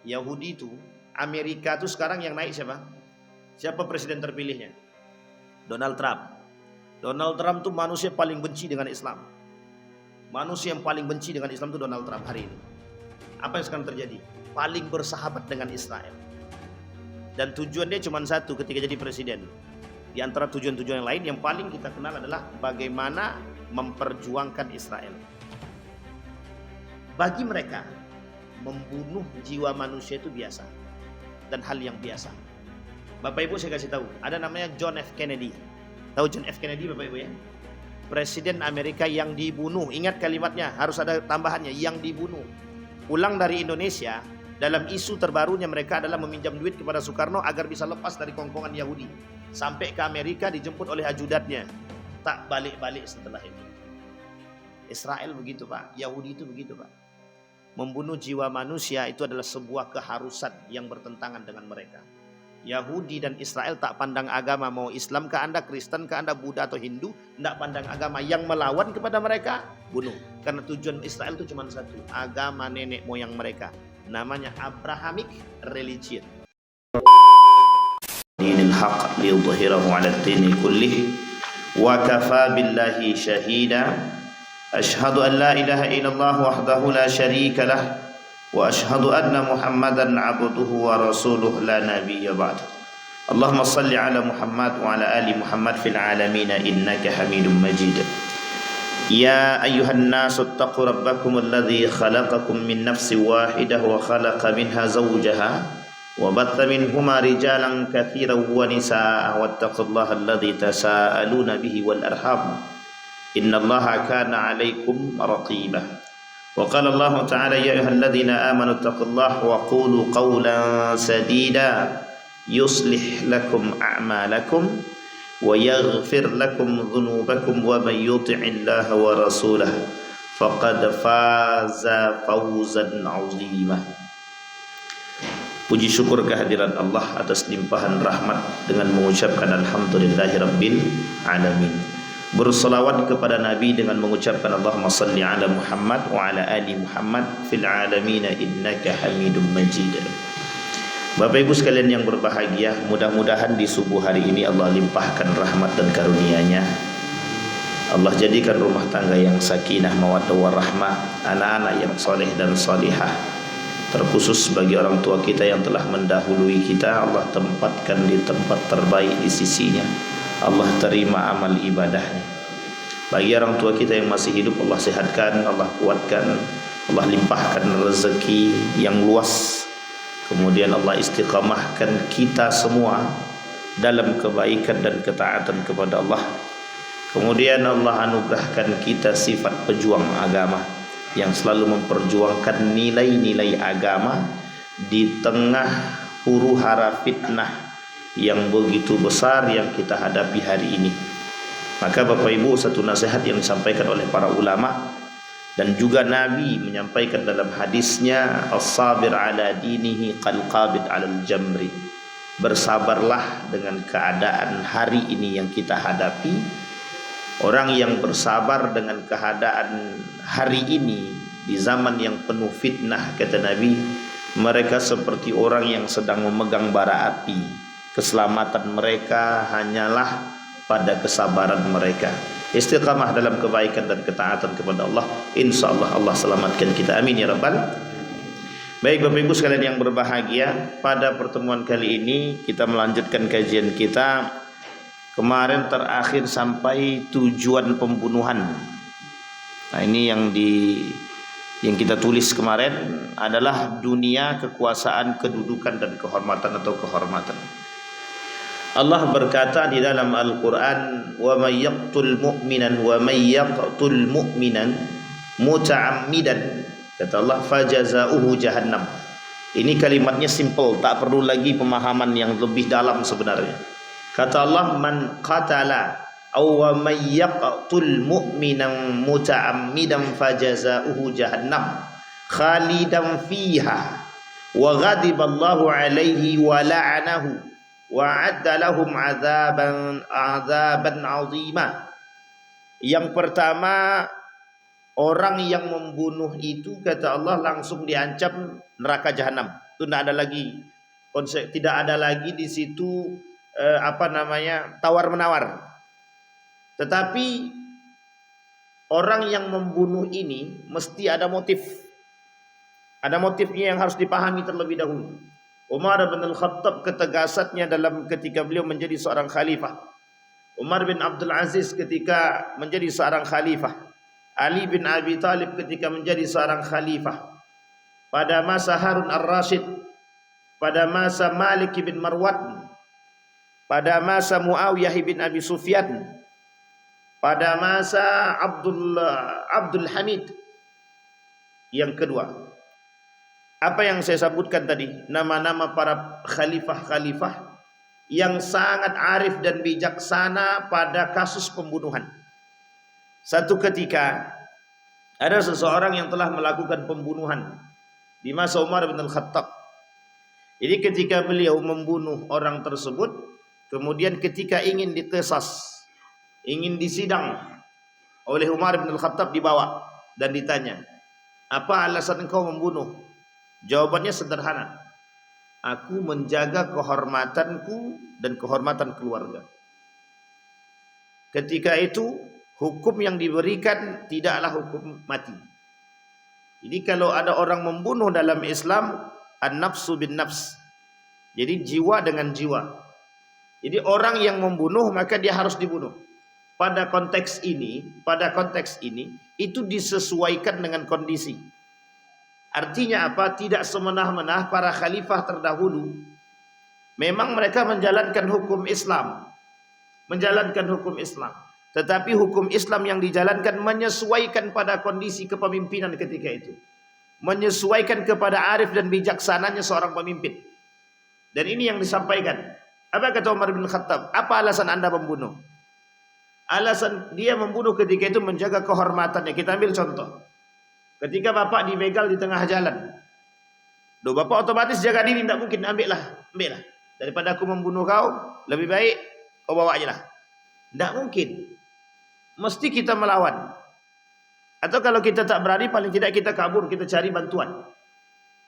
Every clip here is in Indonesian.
Yahudi itu, Amerika itu sekarang yang naik siapa? Siapa presiden terpilihnya? Donald Trump. Donald Trump itu manusia paling benci dengan Islam. Manusia yang paling benci dengan Islam itu Donald Trump hari ini. Apa yang sekarang terjadi? Paling bersahabat dengan Israel. Dan tujuan dia cuma satu ketika jadi presiden. Di antara tujuan-tujuan yang lain, yang paling kita kenal adalah bagaimana memperjuangkan Israel. Bagi mereka, membunuh jiwa manusia itu biasa dan hal yang biasa. Bapak Ibu saya kasih tahu, ada namanya John F. Kennedy. Tahu John F. Kennedy Bapak Ibu ya? Presiden Amerika yang dibunuh. Ingat kalimatnya, harus ada tambahannya, yang dibunuh. Pulang dari Indonesia, dalam isu terbarunya mereka adalah meminjam duit kepada Soekarno agar bisa lepas dari kongkongan Yahudi. Sampai ke Amerika dijemput oleh ajudannya. Tak balik-balik setelah itu. Israel begitu Pak, Yahudi itu begitu Pak. Membunuh jiwa manusia itu adalah sebuah keharusan yang bertentangan dengan mereka. Yahudi dan Israel tak pandang agama, mau Islam ke Anda, Kristen ke Anda, Buddha atau Hindu, tidak pandang agama. Yang melawan kepada mereka, bunuh. Karena tujuan Israel itu cuma satu, agama nenek moyang mereka. Namanya Abrahamic religion. Dinil haq liyudhhirahu 'ala ad-dini kullih wa kafa billahi shahida. أشهد أن لا إله إلا الله وحده لا شريك له وأشهد أن محمدا عبده ورسوله لا نبي بعده اللهم صل على محمد وعلى آل محمد في العالمين إنك حميد مجيد يا أيها الناس اتقوا ربكم الذي خلقكم من نفس واحدة وخلق منها زوجها وبث منهما رجالا كثيرا ونساء واتقوا الله الذي تساءلون به والأرحام إن الله كان عليكم رقيبا وقال الله تعالى يا أيها الذين آمنوا اتقوا الله وقولوا قولا سديدا يصلح لكم أعمالكم ويغفر لكم ذنوبكم ومن يطع الله ورسوله فقد فاز فوزا عظيما. Puji syukur kehadiran Allah atas limpahan rahmat dengan mengucapkan alhamdulillahirabbil alamin. Berselawat kepada Nabi dengan mengucapkan Allahumma salli ala Muhammad wa ala ali Muhammad fil alamin innaka Hamidum Majid. Bapak Ibu sekalian yang berbahagia, mudah-mudahan di subuh hari ini Allah limpahkan rahmat dan karunia-Nya. Allah jadikan rumah tangga yang sakinah, mawaddah warahmah, anak-anak yang soleh dan solihah. Terkhusus bagi orang tua kita yang telah mendahului kita, Allah tempatkan di tempat terbaik di sisinya. Allah terima amal ibadahnya. Bagi orang tua kita yang masih hidup, Allah sehatkan, Allah kuatkan, Allah limpahkan rezeki yang luas. Kemudian Allah istiqamahkan kita semua dalam kebaikan dan ketaatan kepada Allah. Kemudian Allah anugerahkan kita sifat pejuang agama yang selalu memperjuangkan nilai-nilai agama di tengah huru-hara fitnah yang begitu besar yang kita hadapi hari ini. Maka Bapak Ibu, satu nasihat yang disampaikan oleh para ulama dan juga Nabi menyampaikan dalam hadisnya, as-sabir ala dinihi qalqabid alal jamri. Bersabarlah dengan keadaan hari ini yang kita hadapi. Orang yang bersabar dengan keadaan hari ini di zaman yang penuh fitnah, kata Nabi, mereka seperti orang yang sedang memegang bara api. Keselamatan mereka hanyalah pada kesabaran mereka. Istiqamah dalam kebaikan dan ketaatan kepada Allah, insya Allah Allah selamatkan kita, amin ya rabbal. Baik Bapak Ibu sekalian yang berbahagia, pada pertemuan kali ini kita melanjutkan kajian kita. Kemarin terakhir sampai tujuan pembunuhan. Nah ini yang kita tulis kemarin adalah dunia, kekuasaan, kedudukan dan kehormatan atau kehormatan. Allah berkata di dalam Al-Quran, wa may yaqtul mu'minan wa may yaqtul mu'minan muta'ammidan, kata Allah, fajazauhu jahannam. Ini kalimatnya simple, tak perlu lagi pemahaman yang lebih dalam sebenarnya. Kata Allah, man qatala aw wa may yaqtul mu'minan muta'ammidan fajazauhu jahannam khalidan fiha wa ghadiballahu alaihi wa la'anahu wa'adda lahum azaban azima. Yang pertama, orang yang membunuh itu, kata Allah, langsung diancam neraka jahanam. Itu tidak ada lagi konsep, tidak ada lagi di situ tawar menawar. Tetapi orang yang membunuh ini mesti ada motif. Ada motifnya yang harus dipahami terlebih dahulu. Umar bin Al-Khattab ketegasannya dalam ketika beliau menjadi seorang khalifah. Umar bin Abdul Aziz ketika menjadi seorang khalifah. Ali bin Abi Thalib ketika menjadi seorang khalifah. Pada masa Harun Ar-Rasyid, pada masa Malik bin Marwan, pada masa Muawiyah bin Abi Sufyan, pada masa Abdul Hamid. Yang kedua, apa yang saya sebutkan tadi, nama-nama para khalifah-khalifah yang sangat arif dan bijaksana pada kasus pembunuhan. Satu ketika ada seseorang yang telah melakukan pembunuhan di masa Umar bin Al-Khattab. Jadi ketika beliau membunuh orang tersebut, kemudian ketika ingin diqisas, ingin disidang oleh Umar bin Al-Khattab, dibawa dan ditanya, apa alasan engkau membunuh? Jawabannya sederhana, aku menjaga kehormatanku dan kehormatan keluarga. Ketika itu hukum yang diberikan tidaklah hukum mati. Jadi kalau ada orang membunuh dalam Islam, an-nafsu bin nafs. Jadi jiwa dengan jiwa. Jadi orang yang membunuh maka dia harus dibunuh. Pada konteks ini itu disesuaikan dengan kondisi. Artinya apa? Tidak semenah-menah para khalifah terdahulu memang mereka menjalankan hukum Islam. Tetapi hukum Islam yang dijalankan menyesuaikan pada kondisi kepemimpinan ketika itu. Menyesuaikan kepada arif dan bijaksananya seorang pemimpin. Dan ini yang disampaikan. Apa kata Umar bin Khattab? Apa alasan anda membunuh? Alasan dia membunuh ketika itu menjaga kehormatannya. Kita ambil contoh. Ketika bapak dibegal di tengah jalan. Bapak otomatis jaga diri, tidak mungkin ambillah. Daripada aku membunuh kau, lebih baik kau bawa aja lah. Tidak mungkin. Mesti kita melawan. Atau kalau kita tak berani, paling tidak kita kabur, kita cari bantuan.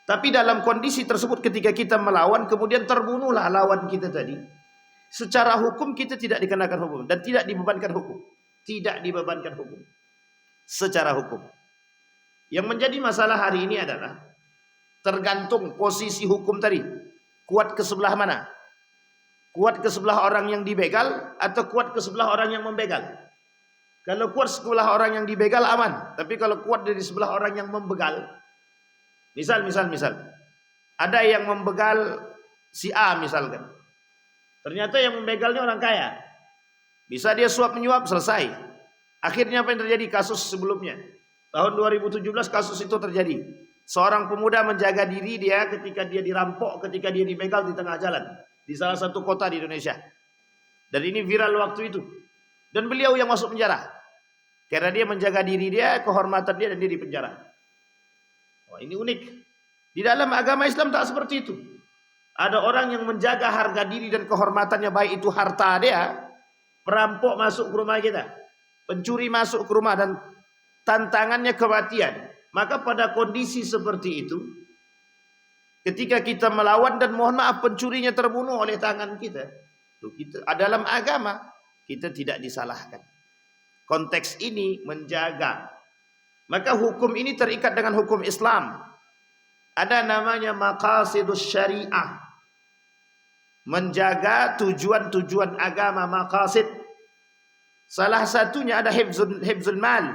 Tapi dalam kondisi tersebut ketika kita melawan, kemudian terbunuhlah lawan kita tadi. Secara hukum kita tidak dikenakan hukum dan tidak dibebankan hukum. Secara hukum. Yang menjadi masalah hari ini adalah tergantung posisi hukum tadi. Kuat ke sebelah mana? Kuat ke sebelah orang yang dibegal atau kuat ke sebelah orang yang membegal? Kalau kuat sebelah orang yang dibegal aman, tapi kalau kuat dari sebelah orang yang membegal, misal, ada yang membegal si A misalkan, ternyata yang membegalnya orang kaya, bisa dia suap menyuap selesai. Akhirnya apa yang terjadi? Kasus sebelumnya, tahun 2017 kasus itu terjadi. Seorang pemuda menjaga diri dia ketika dia dirampok, ketika dia dibegal di tengah jalan di salah satu kota di Indonesia. Dan ini viral waktu itu. Dan beliau yang masuk penjara. Karena dia menjaga diri dia, kehormatan dia, dan dia di penjara. Wah, ini unik. Di dalam agama Islam tak seperti itu. Ada orang yang menjaga harga diri dan kehormatannya, baik itu harta dia. Perampok masuk ke rumah kita, pencuri masuk ke rumah, dan tantangannya kematian. Maka pada kondisi seperti itu, ketika kita melawan dan mohon maaf pencurinya terbunuh oleh tangan kita, dalam agama kita tidak disalahkan. Konteks ini menjaga. Maka hukum ini terikat dengan hukum Islam. Ada namanya maqasidus syariah. Menjaga tujuan-tujuan agama, maqasid. Salah satunya ada hifzul mal,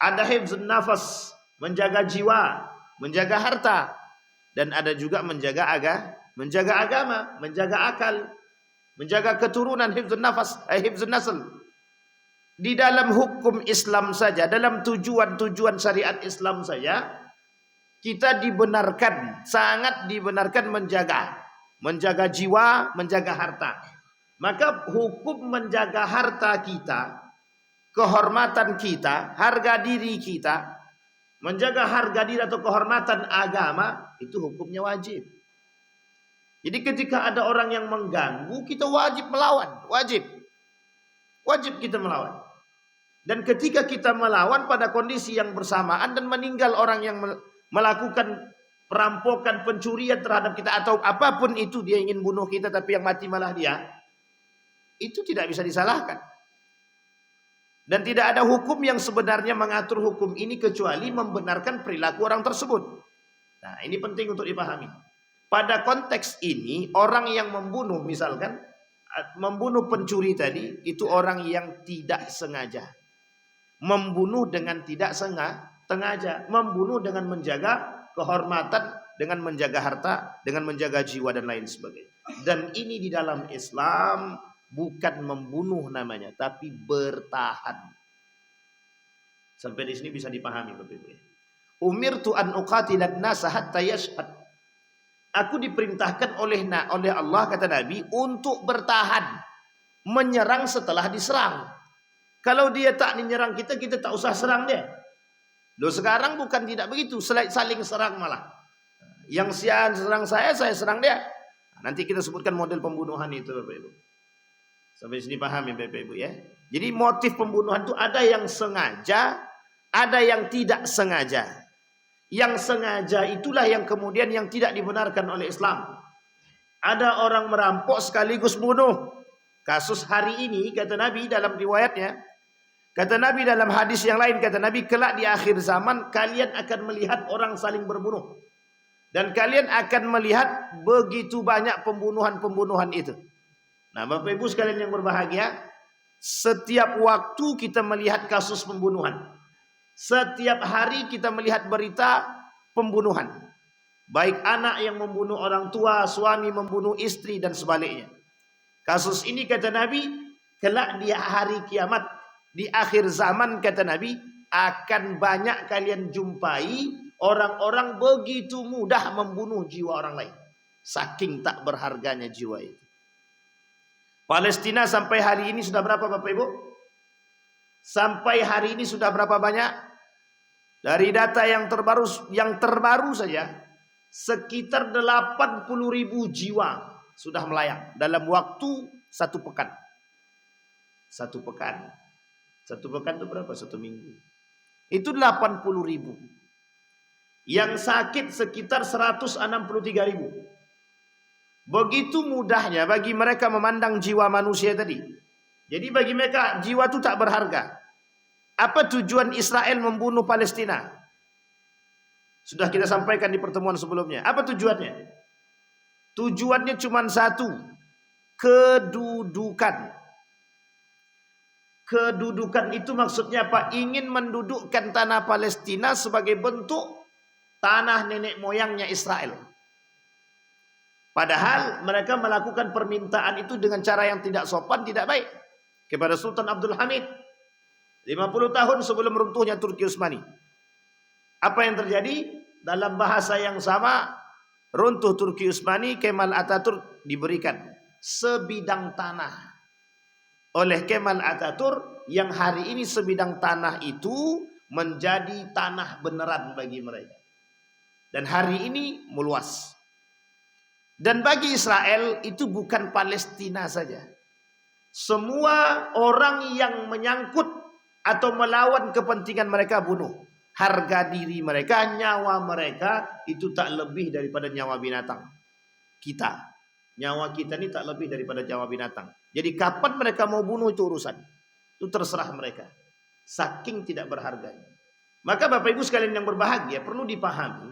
ada hifzul nafas, menjaga jiwa, menjaga harta, dan ada juga menjaga agama, menjaga akal, menjaga keturunan, hifzul nafas, hifzul nasl. Di dalam hukum Islam saja, dalam tujuan-tujuan syariat Islam saja, kita dibenarkan, sangat dibenarkan menjaga jiwa, menjaga harta. Maka hukum menjaga harta kita, kehormatan kita, harga diri kita, menjaga harga diri atau kehormatan agama, itu hukumnya wajib. Jadi ketika ada orang yang mengganggu, kita wajib melawan, wajib kita melawan. Dan ketika kita melawan pada kondisi yang bersamaan dan meninggal orang yang melakukan perampokan, pencurian terhadap kita, atau apapun itu, dia ingin bunuh kita tapi yang mati malah dia, itu tidak bisa disalahkan. Dan tidak ada hukum yang sebenarnya mengatur hukum ini kecuali membenarkan perilaku orang tersebut. Nah, ini penting untuk dipahami. Pada konteks ini, orang yang membunuh, misalkan membunuh pencuri tadi, itu orang yang tidak sengaja. Membunuh dengan tidak sengaja, membunuh dengan menjaga kehormatan, dengan menjaga harta, dengan menjaga jiwa dan lain sebagainya. Dan ini di dalam Islam bukan membunuh namanya, tapi bertahan. Sampai di sini bisa dipahami, Bapak Ibu. Umirtu an uqatilan nasa hatta yashhad. Aku diperintahkan oleh Allah, kata Nabi, untuk bertahan, menyerang setelah diserang. Kalau dia tak menyerang kita, kita tak usah serang dia. Loh, sekarang bukan tidak begitu, saling serang malah. Yang serang saya serang dia. Nanti kita sebutkan model pembunuhan itu, Bapak Ibu. Sampai sini paham ya, Bapak Ibu ya. Jadi motif pembunuhan itu ada yang sengaja, ada yang tidak sengaja. Yang sengaja itulah yang kemudian yang tidak dibenarkan oleh Islam. Ada orang merampok sekaligus bunuh. Kasus hari ini, kata Nabi dalam riwayatnya, kata Nabi dalam hadis yang lain, kata Nabi, kelak di akhir zaman kalian akan melihat orang saling berbunuh. Dan kalian akan melihat begitu banyak pembunuhan-pembunuhan itu. Nah, Bapak Ibu sekalian yang berbahagia, setiap waktu kita melihat kasus pembunuhan. Setiap hari kita melihat berita pembunuhan. Baik anak yang membunuh orang tua, suami membunuh istri, dan sebaliknya. Kasus ini, kata Nabi, kelak di hari kiamat, di akhir zaman, kata Nabi, akan banyak kalian jumpai orang-orang begitu mudah membunuh jiwa orang lain. Saking tak berharganya jiwa itu. Palestina sampai hari ini sudah berapa, Bapak Ibu? Sampai hari ini sudah berapa banyak? Dari data yang terbaru saja, sekitar 80.000 jiwa sudah melayang dalam waktu 1 pekan. 1 pekan. 1 pekan itu berapa? 1 minggu. Itu 80.000. Yang sakit sekitar 163.000. Begitu mudahnya bagi mereka memandang jiwa manusia tadi. Jadi bagi mereka jiwa itu tak berharga. Apa tujuan Israel membunuh Palestina? Sudah kita sampaikan di pertemuan sebelumnya. Apa tujuannya? Tujuannya cuma satu. Kedudukan. Kedudukan itu maksudnya apa? Ingin mendudukkan tanah Palestina sebagai bentuk tanah nenek moyangnya Israel. Padahal mereka melakukan permintaan itu dengan cara yang tidak sopan, tidak baik. Kepada Sultan Abdul Hamid. 50 tahun sebelum runtuhnya Turki Utsmani. Apa yang terjadi? Dalam bahasa yang sama, runtuh Turki Utsmani, Kemal Atatürk diberikan sebidang tanah oleh Kemal Atatürk, yang hari ini sebidang tanah itu menjadi tanah beneran bagi mereka. Dan hari ini meluas. Dan bagi Israel itu bukan Palestina saja. Semua orang yang menyangkut atau melawan kepentingan mereka bunuh. Harga diri mereka, nyawa mereka itu tak lebih daripada nyawa binatang. Kita, nyawa kita ini tak lebih daripada nyawa binatang. Jadi kapan mereka mau bunuh itu urusan. Itu terserah mereka. Saking tidak berharganya. Maka Bapak Ibu sekalian yang berbahagia, perlu dipahami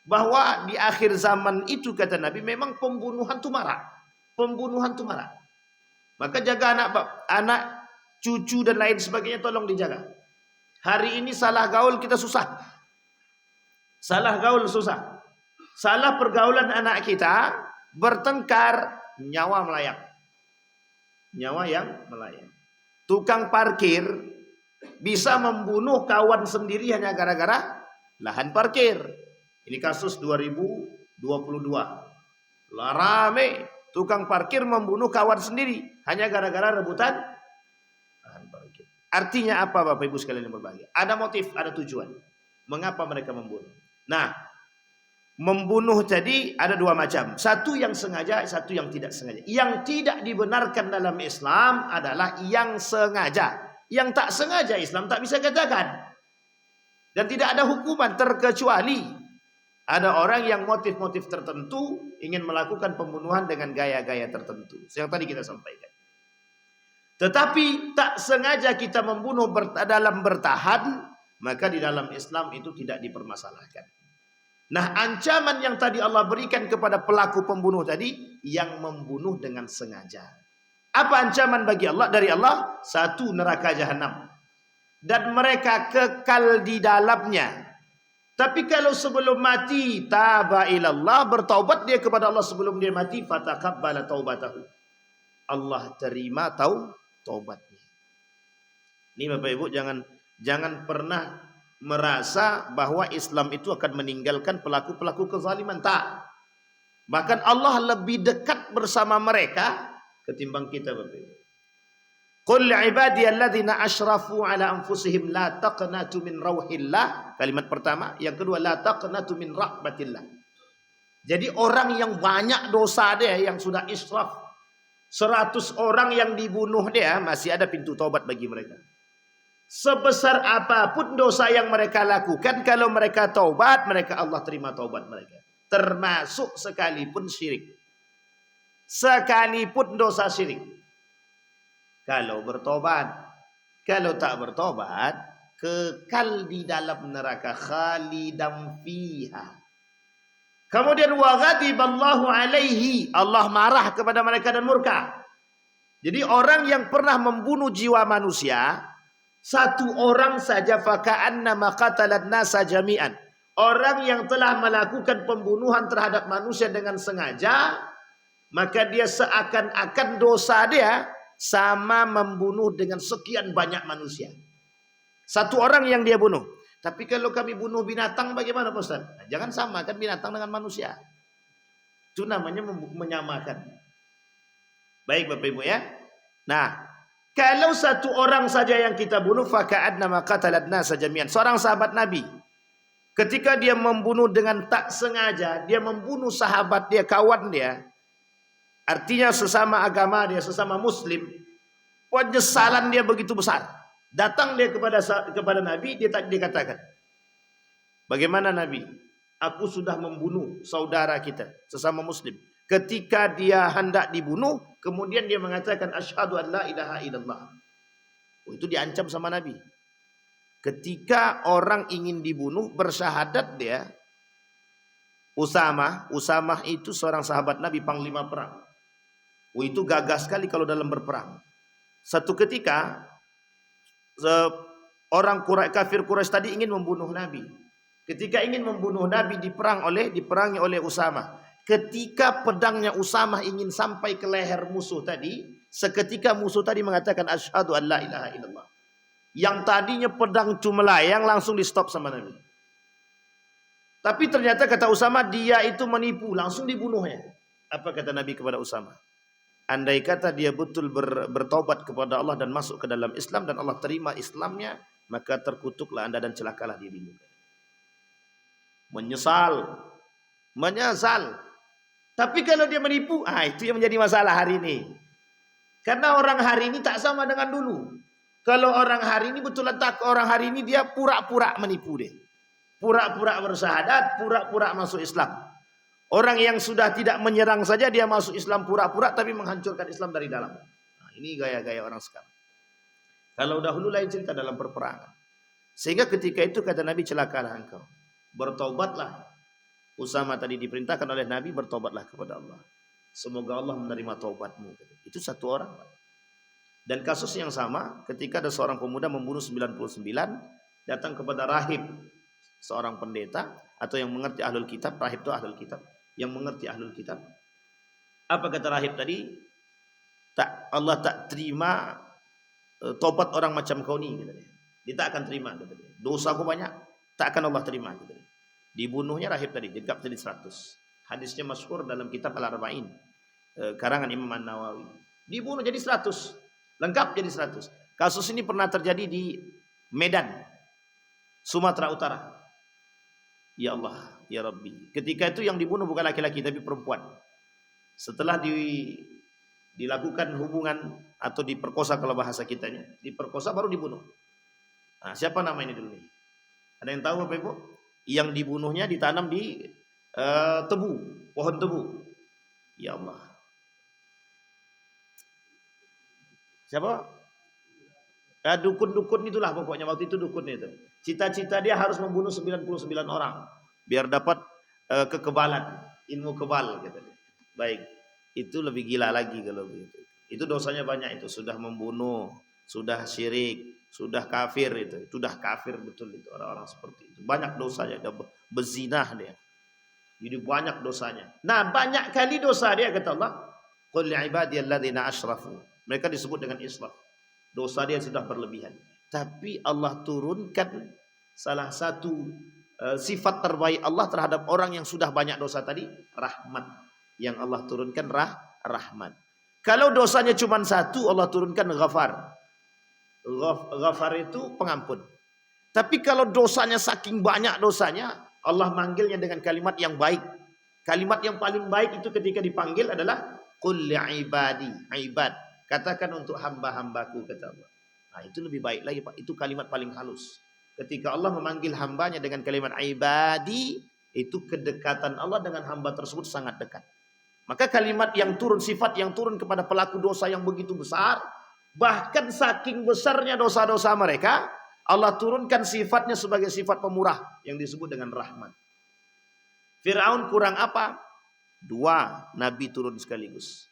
bahwa di akhir zaman itu, kata Nabi, memang pembunuhan itu marak. Pembunuhan itu marak. Maka jaga anak cucu dan lain sebagainya, tolong dijaga. Hari ini salah gaul kita susah. Salah gaul susah. Salah pergaulan anak kita, bertengkar, nyawa melayang. Nyawa yang melayang. Tukang parkir bisa membunuh kawan sendiri hanya gara-gara lahan parkir. Ini kasus 2022. Rame tukang parkir membunuh kawan sendiri hanya gara-gara rebutan lahan parkir. Artinya apa, Bapak Ibu sekalian yang berbahagia? Ada motif, ada tujuan. Mengapa mereka membunuh? Nah, membunuh tadi ada 2 macam. Satu yang sengaja, satu yang tidak sengaja. Yang tidak dibenarkan dalam Islam adalah yang sengaja. Yang tak sengaja Islam tak bisa katakan. Dan tidak ada hukuman terkecuali Ada orang yang motif-motif tertentu ingin melakukan pembunuhan dengan gaya-gaya tertentu. Yang tadi kita sampaikan. Tetapi tak sengaja kita membunuh dalam bertahan, maka di dalam Islam itu tidak dipermasalahkan. Nah, ancaman yang tadi Allah berikan kepada pelaku pembunuh tadi, yang membunuh dengan sengaja. Apa ancaman bagi Allah dari Allah? 1, neraka jahanam. Dan mereka kekal di dalamnya. Tapi kalau sebelum mati taba ilallah, bertaubat dia kepada Allah sebelum dia mati, fataqabbala taubatahu. Allah terima taubatnya. Ini Bapak Ibu jangan pernah merasa bahwa Islam itu akan meninggalkan pelaku-pelaku kezaliman. Tak. Bahkan Allah lebih dekat bersama mereka ketimbang kita Bapak Ibu. Qul li'ibadiyalladzina asyrafu ala anfusihim la taqnatu min rauhillah. Kalimat pertama. Yang kedua, la taqnatu min rahmatillah. Jadi orang yang banyak dosa dia, yang sudah israf, 100 orang yang dibunuh dia, masih ada pintu taubat bagi mereka. Sebesar apapun dosa yang mereka lakukan, kalau mereka taubat, maka Allah terima taubat mereka. Termasuk sekalipun syirik. Sekalipun dosa syirik. Kalau bertobat, kalau tak bertobat, kekal di dalam neraka, khalidan fiha. Kemudian wa ghadiballahu alaihi, Allah marah kepada mereka dan murka. Jadi orang yang pernah membunuh jiwa manusia, 1 orang saja, faka'annama qatalan nasa jami'an. Orang yang telah melakukan pembunuhan terhadap manusia dengan sengaja, maka dia seakan-akan dosa dia sama membunuh dengan sekian banyak manusia. 1 orang yang dia bunuh. Tapi kalau kami bunuh binatang bagaimana Pak Ustaz? Nah, jangan samakan binatang dengan manusia. Itu namanya menyamakan. Baik Bapak Ibu ya. Nah, kalau 1 orang saja yang kita bunuh, faka'annama qatalan nasa jami'an. Seorang sahabat Nabi, ketika dia membunuh dengan tak sengaja, dia membunuh sahabat dia, kawan dia, artinya sesama agama dia, sesama muslim, penyesalan dia begitu besar. Datang dia kepada Nabi, dia katakan, bagaimana Nabi? Aku sudah membunuh saudara kita, sesama muslim. Ketika dia hendak dibunuh, kemudian dia mengatakan asyhadu an la ilaha illallah. Itu diancam sama Nabi. Ketika orang ingin dibunuh, bersyahadat dia, Usamah itu seorang sahabat Nabi, panglima perang. Itu gagah sekali kalau dalam berperang. Satu ketika orang kafir Quraisy tadi ingin membunuh Nabi. Ketika ingin membunuh Nabi, diperangi oleh Usamah. Ketika pedangnya Usamah ingin sampai ke leher musuh tadi, seketika musuh tadi mengatakan asyhadu an la ilaha illallah. Yang tadinya pedang melayang langsung di stop sama Nabi. Tapi ternyata kata Usamah, dia itu menipu, langsung dibunuhnya. Apa kata Nabi kepada Usamah? Andai kata dia betul bertobat kepada Allah dan masuk ke dalam Islam dan Allah terima Islamnya, maka terkutuklah anda dan celakalah dirimu. Menyesal. Tapi kalau dia menipu, itu yang menjadi masalah hari ini. Karena orang hari ini tak sama dengan dulu. Kalau orang hari ini orang hari ini dia pura-pura menipu dia. Pura-pura bersyahadat, pura-pura masuk Islam. Orang yang sudah tidak menyerang saja dia masuk Islam pura-pura tapi menghancurkan Islam dari dalam. Nah, ini gaya-gaya orang sekarang. Kalau dahulu lain cerita dalam perperangan. Sehingga ketika itu kata Nabi, celakalah engkau. Bertobatlah. Usamah tadi diperintahkan oleh Nabi, bertobatlah kepada Allah. Semoga Allah menerima taubatmu. Itu 1 orang. Dan kasus yang sama ketika ada seorang pemuda membunuh 99, datang kepada rahib, seorang pendeta atau yang mengerti ahlul kitab. Rahib itu ahlul kitab, yang mengerti ahlul kitab. Apa kata rahib tadi? Allah tak terima tobat orang macam kau ni, kata dia. Dia tak akan terima, kata dia. Dosa kau banyak, tak akan Allah terima, kata dia. Dibunuhnya rahib tadi, jengkap jadi 100. Hadisnya masyhur dalam kitab Al-Arba'in, karangan Imam An-Nawawi. Dibunuh jadi 100, lengkap jadi 100. Kasus ini pernah terjadi di Medan, Sumatera Utara. Ya Allah, ya Rabbi. Ketika itu yang dibunuh bukan laki-laki tapi perempuan. Setelah dilakukan hubungan atau diperkosa kalau bahasa kitanya, diperkosa baru dibunuh. Nah, siapa nama ini dulu nih? Ada yang tahu Bapak Ibu? Yang dibunuhnya ditanam di tebu, pohon tebu. Ya Allah. Siapa? Dukun-dukun itulah pokoknya waktu itu dukun itu. Cita-cita dia harus membunuh 99 orang biar dapat kekebalan, ilmu kebal gitu. Baik, itu lebih gila lagi kalau begitu. Itu dosanya banyak itu, sudah membunuh, sudah syirik, sudah kafir itu. Sudah kafir betul itu orang-orang seperti itu. Banyak dosanya, berzinah dia. Jadi banyak dosanya. Nah, banyak kali dosa dia kata Allah. Qul li'ibadiyalladzina asyrafu. Mereka disebut dengan israf. Dosa dia sudah berlebihan. Tapi Allah turunkan salah satu sifat terbaik Allah terhadap orang yang sudah banyak dosa tadi, rahmat. Yang Allah turunkan rahmat. Kalau dosanya cuma satu, Allah turunkan ghafar. Ghafar itu pengampun. Tapi kalau dosanya saking banyak dosanya, Allah manggilnya dengan kalimat yang baik. Kalimat yang paling baik itu ketika dipanggil adalah qul li'ibadi, ibad. Katakan untuk hamba-hambaku kata Allah. Nah, itu lebih baik lagi Pak. Itu kalimat paling halus. Ketika Allah memanggil hambanya dengan kalimat ibadi, itu kedekatan Allah dengan hamba tersebut sangat dekat. Maka kalimat yang turun, sifat yang turun kepada pelaku dosa yang begitu besar, bahkan saking besarnya dosa-dosa mereka, Allah turunkan sifatnya sebagai sifat pemurah yang disebut dengan rahmat. Fir'aun kurang apa? 2 nabi turun sekaligus.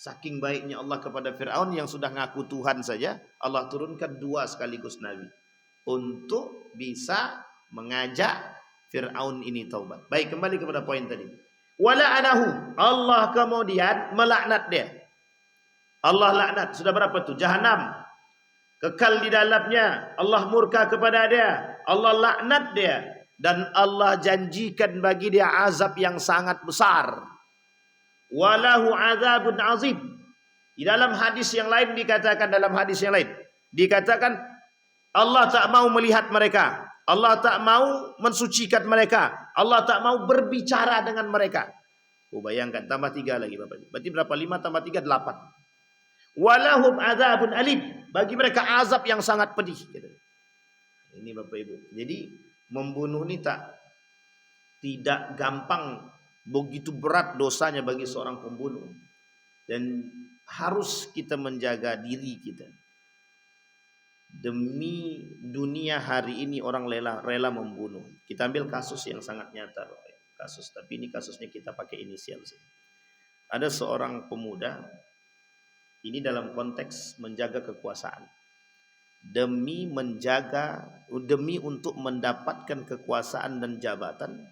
Saking baiknya Allah kepada Fir'aun yang sudah ngaku Tuhan saja, Allah turunkan 2 sekaligus nabi untuk bisa mengajak Fir'aun ini taubat. Baik, kembali kepada poin tadi. Wala'anahu, Allah kemudian melaknat dia. Allah laknat. Sudah berapa tu? Jahanam. Kekal di dalamnya. Allah murka kepada dia. Allah laknat dia. Dan Allah janjikan bagi dia azab yang sangat besar. Walahu azabun azim. Di dalam hadis yang lain dikatakan, dikatakan Allah tak mau melihat mereka. Allah tak mau mensucikan mereka. Allah tak mau berbicara dengan mereka. Bayangkan, tambah 3 lagi Bapak. Berarti berapa? 5 tambah 3, 8. Walahum azabun alim. Bagi mereka azab yang sangat pedih. Ini Bapak Ibu. Jadi membunuh ini tidak gampang. Begitu berat dosanya bagi seorang pembunuh. Dan harus kita menjaga diri kita. Demi dunia hari ini orang rela membunuh. Kita ambil kasus yang sangat nyata. Kasus, tapi ini kasusnya kita pakai inisial saja. Ada seorang pemuda, ini dalam konteks menjaga kekuasaan. Demi untuk mendapatkan kekuasaan dan jabatan.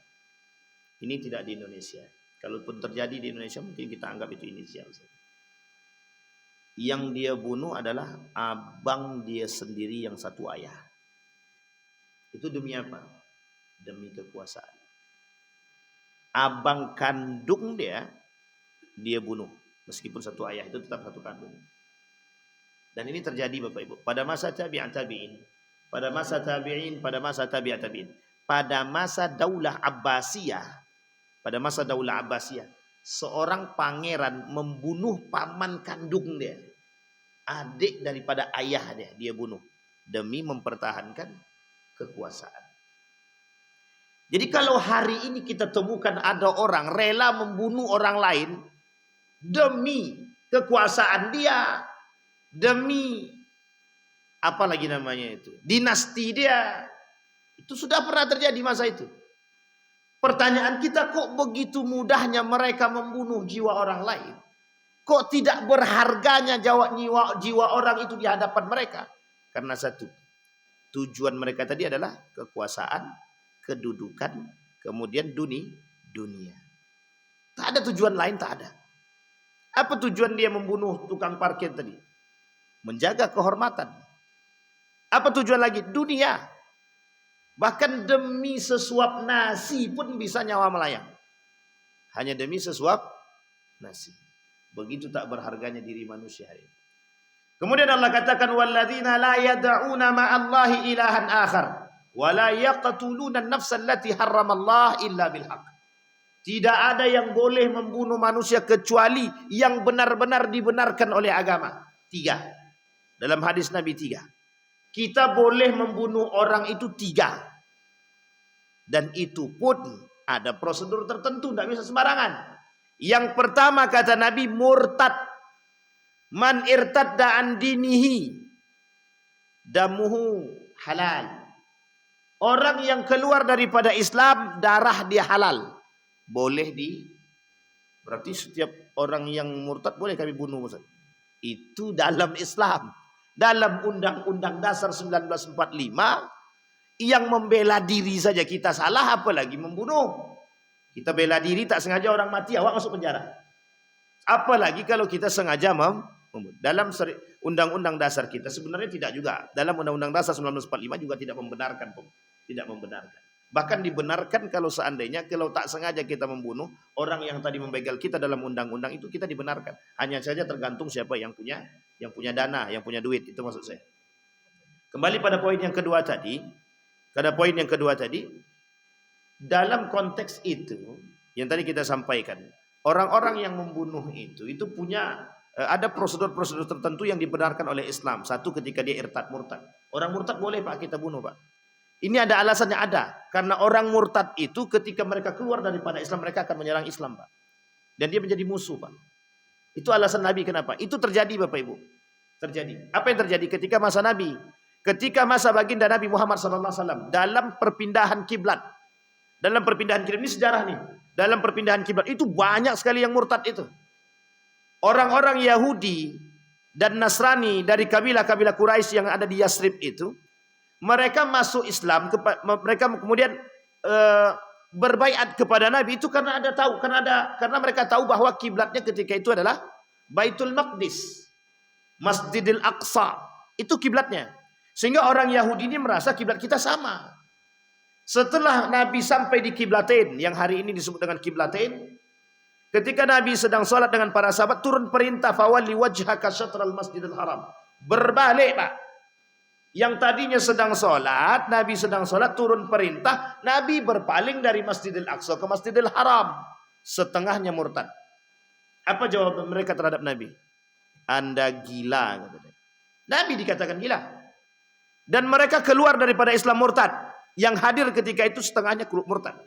Ini tidak di Indonesia. Kalaupun terjadi di Indonesia mungkin kita anggap itu inisial saja. Yang dia bunuh adalah abang dia sendiri yang satu ayah. Itu demi apa? Demi kekuasaan. Abang kandung dia bunuh. Meskipun satu ayah itu tetap satu kandung. Dan ini terjadi Bapak Ibu. Pada masa tabi'in. Pada masa tabi'in. Pada masa tabi'in. Pada masa Daulah Abbasiyah. Pada masa Daulah Abbasiyah, seorang pangeran membunuh paman kandung dia. Adik daripada ayah dia bunuh. Demi mempertahankan kekuasaan. Jadi kalau hari ini kita temukan ada orang rela membunuh orang lain. Demi kekuasaan dia. Demi apa lagi namanya itu? Dinasti dia. Itu sudah pernah terjadi masa itu. Pertanyaan kita, kok begitu mudahnya mereka membunuh jiwa orang lain? Kok tidak berharganya jiwa orang itu di hadapan mereka? Karena satu, tujuan mereka tadi adalah kekuasaan, kedudukan, kemudian dunia. Tak ada tujuan lain, tak ada. Apa tujuan dia membunuh tukang parkir tadi? Menjaga kehormatan. Apa tujuan lagi? Dunia. Bahkan demi sesuap nasi pun bisa nyawa melayang. Hanya demi sesuap nasi. Begitu tak berharganya diri manusia hari ini. Kemudian Allah katakan walladzina la yad'una ma'allahi ilahan akhar wa la yaqtuluna an-nafsa allati harramallah illa bil haqq. Tidak ada yang boleh membunuh manusia kecuali yang benar-benar dibenarkan oleh agama. 3. Dalam hadis Nabi 3. Kita boleh membunuh orang itu 3. Dan itu pun ada prosedur tertentu, tidak bisa sembarangan. Yang pertama kata Nabi, murtad. Man irtadda an dinihi damuhu halal. Orang yang keluar daripada Islam, darah dia halal. Boleh berarti setiap orang yang murtad boleh kami bunuh, Ustaz. Itu dalam Islam. Dalam Undang-Undang Dasar 1945, yang membela diri saja kita salah, apalagi membunuh. Kita bela diri tak sengaja orang mati, awak masuk penjara. Apalagi kalau kita sengaja membunuh. Dalam Undang-Undang Dasar kita sebenarnya tidak juga. Dalam Undang-Undang Dasar 1945 juga tidak membenarkan. Tidak membenarkan. Bahkan dibenarkan kalau seandainya kalau tak sengaja kita membunuh orang yang tadi membegal kita dalam undang-undang itu, kita dibenarkan. Hanya saja tergantung siapa yang punya dana, yang punya duit, itu maksud saya. Kembali pada poin yang kedua tadi. Dalam konteks itu yang tadi kita sampaikan, orang-orang yang membunuh itu punya ada prosedur-prosedur tertentu yang dibenarkan oleh Islam. Satu, ketika dia irtad, murtad. Orang murtad boleh Pak kita bunuh, Pak. Ini ada alasannya, ada. Karena orang murtad itu ketika mereka keluar daripada Islam, mereka akan menyerang Islam, Pak. Dan dia menjadi musuh, Pak. Itu alasan Nabi kenapa. Itu terjadi, Bapak Ibu. Terjadi. Apa yang terjadi ketika masa Nabi? Ketika masa baginda Nabi Muhammad SAW dalam perpindahan kiblat. Dalam perpindahan kiblat, ini sejarah nih. Dalam perpindahan kiblat itu banyak sekali yang murtad itu. Orang-orang Yahudi dan Nasrani dari kabilah-kabilah Quraisy yang ada di Yasrib itu, mereka masuk Islam, mereka kemudian berbaiat kepada Nabi itu karena mereka tahu bahwa kiblatnya ketika itu adalah Baitul Maqdis, Masjidil Aqsa, itu kiblatnya. Sehingga orang Yahudi ini merasa kiblat kita sama. Setelah Nabi sampai di Kiblatain, yang hari ini disebut dengan Kiblatain, ketika Nabi sedang sholat dengan para sahabat, turun perintah, fawalli wajhaka syatral Masjidil Haram. Berbalik, Pak. Yang tadinya sedang sholat, Nabi sedang sholat, turun perintah, Nabi berpaling dari Masjidil Aqsa ke Masjidil Haram. Setengahnya murtad. Apa jawaban mereka terhadap Nabi? Anda gila. Nabi dikatakan gila. Dan mereka keluar daripada Islam murtad. Yang hadir ketika itu setengahnya murtad.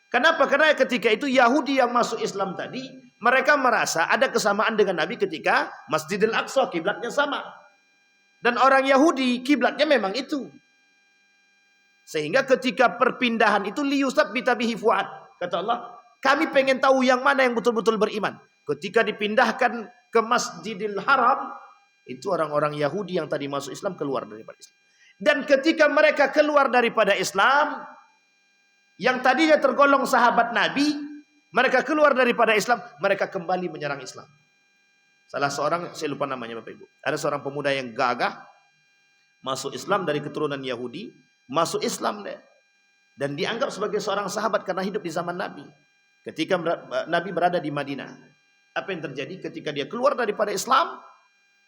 Kenapa? Karena ketika itu Yahudi yang masuk Islam tadi, mereka merasa ada kesamaan dengan Nabi ketika Masjidil Aqsa, kiblatnya sama. Dan orang Yahudi kiblatnya memang itu. Sehingga ketika perpindahan itu liyusabita bihi fuad. Kata Allah, kami pengen tahu yang mana yang betul-betul beriman. Ketika dipindahkan ke Masjidil Haram, itu orang-orang Yahudi yang tadi masuk Islam keluar daripada Islam. Dan ketika mereka keluar daripada Islam, yang tadinya tergolong sahabat Nabi, mereka keluar daripada Islam, mereka kembali menyerang Islam. Salah seorang, saya lupa namanya Bapak Ibu, ada seorang pemuda yang gagah masuk Islam dari keturunan Yahudi, masuk Islam deh, dan dianggap sebagai seorang sahabat karena hidup di zaman Nabi. Ketika Nabi berada di Madinah, apa yang terjadi ketika dia keluar daripada Islam,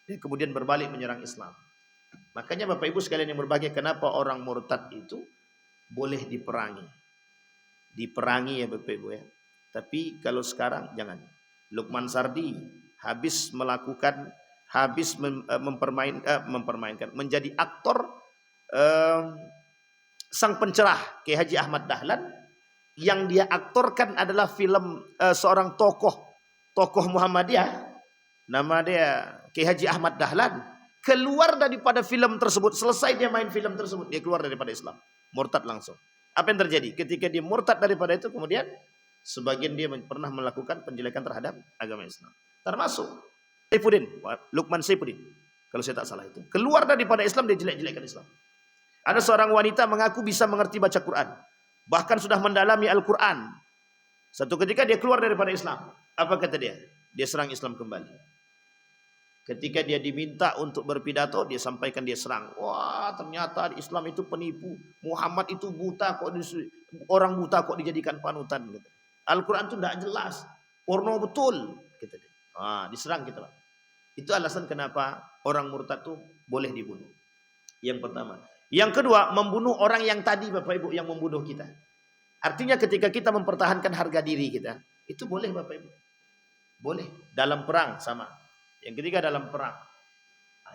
dia kemudian berbalik menyerang Islam. Makanya Bapak Ibu sekalian yang berbahagia, kenapa orang murtad itu boleh diperangi. Diperangi ya Bapak Ibu ya. Tapi kalau sekarang jangan. Lukman Sardi habis mempermainkan menjadi aktor sang pencerah Kiai Haji Ahmad Dahlan, yang dia aktorkan adalah film seorang tokoh Muhammadiyah, nama dia Kiai Haji Ahmad Dahlan. Keluar daripada film tersebut, selesai dia main film tersebut, dia keluar daripada Islam, murtad langsung. Apa yang terjadi? Ketika dia murtad daripada itu, kemudian sebagian dia pernah melakukan penjelekan terhadap agama Islam. Termasuk Lukman Saifuddin, kalau saya tak salah itu. Keluar daripada Islam, dia jelek-jelekkan Islam. Ada seorang wanita mengaku bisa mengerti baca Quran, bahkan sudah mendalami Al-Quran. Satu ketika dia keluar daripada Islam. Apa kata dia? Dia serang Islam kembali. Ketika dia diminta untuk berpidato, dia sampaikan, dia serang. Wah, ternyata Islam itu penipu. Muhammad itu buta, orang buta kok dijadikan panutan. Al-Quran itu tidak jelas. Porno betul. Diserang kita. Itu alasan kenapa orang murtad itu boleh dibunuh. Yang pertama. Yang kedua, membunuh orang yang tadi Bapak Ibu yang membunuh kita. Artinya ketika kita mempertahankan harga diri kita, itu boleh Bapak Ibu. Boleh. Dalam perang sama. Yang ketiga dalam perang.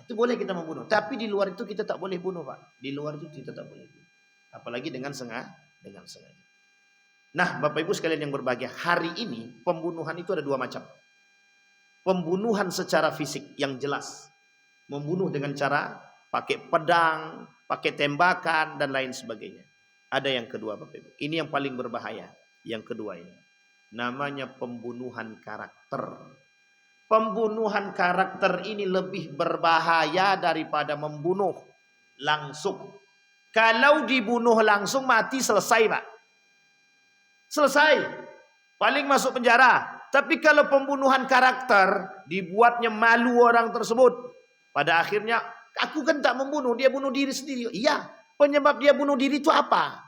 Itu boleh kita membunuh. Tapi di luar itu kita tak boleh bunuh Pak. Di luar itu kita tak boleh bunuh. Apalagi dengan Dengan sengaja. Nah, Bapak Ibu sekalian yang berbahagia, hari ini pembunuhan itu ada dua macam. Pembunuhan secara fisik yang jelas. Membunuh dengan cara pakai pedang, pakai tembakan, dan lain sebagainya. Ada yang kedua Bapak Ibu. Ini yang paling berbahaya. Yang kedua ini. Namanya pembunuhan karakter. Pembunuhan karakter ini lebih berbahaya daripada membunuh langsung. Kalau dibunuh langsung mati selesai Pak. Selesai. Paling masuk penjara. Tapi kalau pembunuhan karakter dibuatnya malu orang tersebut. Pada akhirnya aku kan tak membunuh, dia bunuh diri sendiri. Iya, penyebab dia bunuh diri itu apa?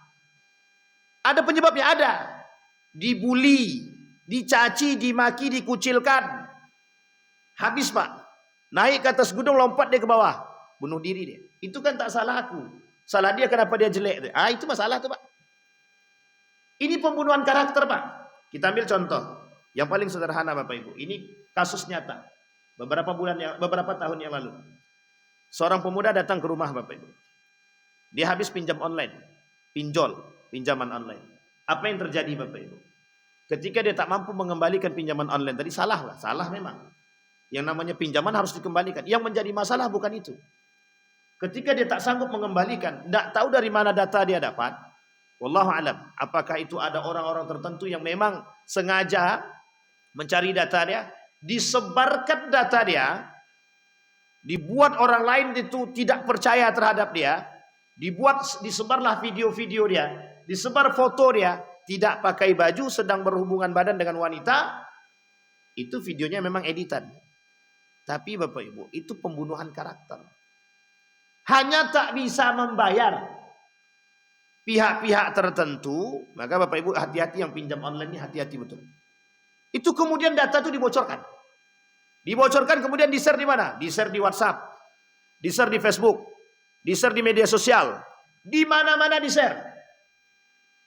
Ada penyebabnya, ada. Dibuli, dicaci, dimaki, dikucilkan. Habis Pak. Naik ke atas gunung, lompat dia ke bawah. Bunuh diri dia. Itu kan tak salah aku. Salah dia kenapa dia jelek. Itu masalah tuh Pak. Ini pembunuhan karakter Pak. Kita ambil contoh. Yang paling sederhana Bapak Ibu. Ini kasus nyata. Beberapa tahun yang lalu. Seorang pemuda datang ke rumah Bapak Ibu. Dia habis pinjam online. Pinjaman online. Apa yang terjadi Bapak Ibu? Ketika dia tak mampu mengembalikan pinjaman online tadi, salah memang. Yang namanya pinjaman harus dikembalikan. Yang menjadi masalah bukan itu. Ketika dia tak sanggup mengembalikan, tidak tahu dari mana data dia dapat. Wallahu alam. Apakah itu ada orang-orang tertentu yang memang sengaja mencari data dia, disebarkan data dia, dibuat orang lain itu tidak percaya terhadap dia, disebarlah video-video dia, disebar foto dia, tidak pakai baju, sedang berhubungan badan dengan wanita. Itu videonya memang editan. Tapi Bapak Ibu, itu pembunuhan karakter. Hanya tak bisa membayar pihak-pihak tertentu, maka Bapak Ibu hati-hati yang pinjam online ini, hati-hati betul. Itu kemudian data itu dibocorkan. Dibocorkan kemudian di-share di mana? Di-share di WhatsApp, di-share di Facebook, di-share di media sosial. Di mana-mana di-share.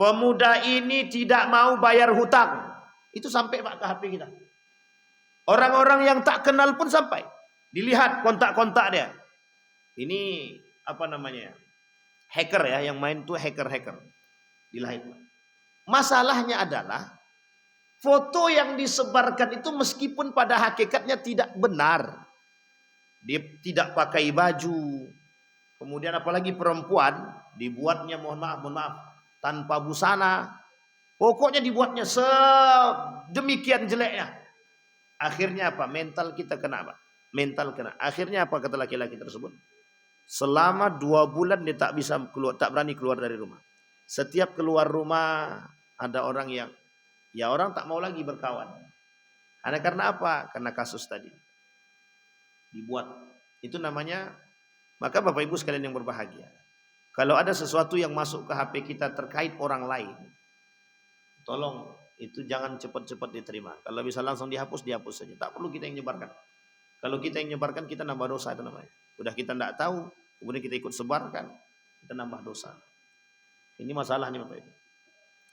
Pemuda ini tidak mau bayar hutang. Itu sampai Pak ke HP kita. Orang-orang yang tak kenal pun sampai. Dilihat kontak-kontak dia. Ini apa namanya? Hacker ya, yang main tuh hacker-hacker. Dilihat. Masalahnya adalah foto yang disebarkan itu meskipun pada hakikatnya tidak benar. Dia tidak pakai baju. Kemudian apalagi perempuan dibuatnya mohon maaf tanpa busana. Pokoknya dibuatnya sedemikian jeleknya. Akhirnya apa? Mental kita kena Pak. Mental kena. Akhirnya apa kata laki-laki tersebut? Selama 2 bulan dia tak bisa keluar, tak berani keluar dari rumah. Setiap keluar rumah ada orang yang orang tak mau lagi berkawan. Karena apa? Karena kasus tadi. Dibuat. Itu namanya, maka Bapak Ibu sekalian yang berbahagia. Kalau ada sesuatu yang masuk ke HP kita terkait orang lain, tolong itu jangan cepat-cepat diterima. Kalau bisa langsung dihapus saja. Tak perlu kita yang nyebarkan. Kalau kita yang nyebarkan, kita nambah dosa itu namanya. Udah kita tidak tahu, kemudian kita ikut sebarkan, kita nambah dosa. Ini masalahnya Bapak Ibu.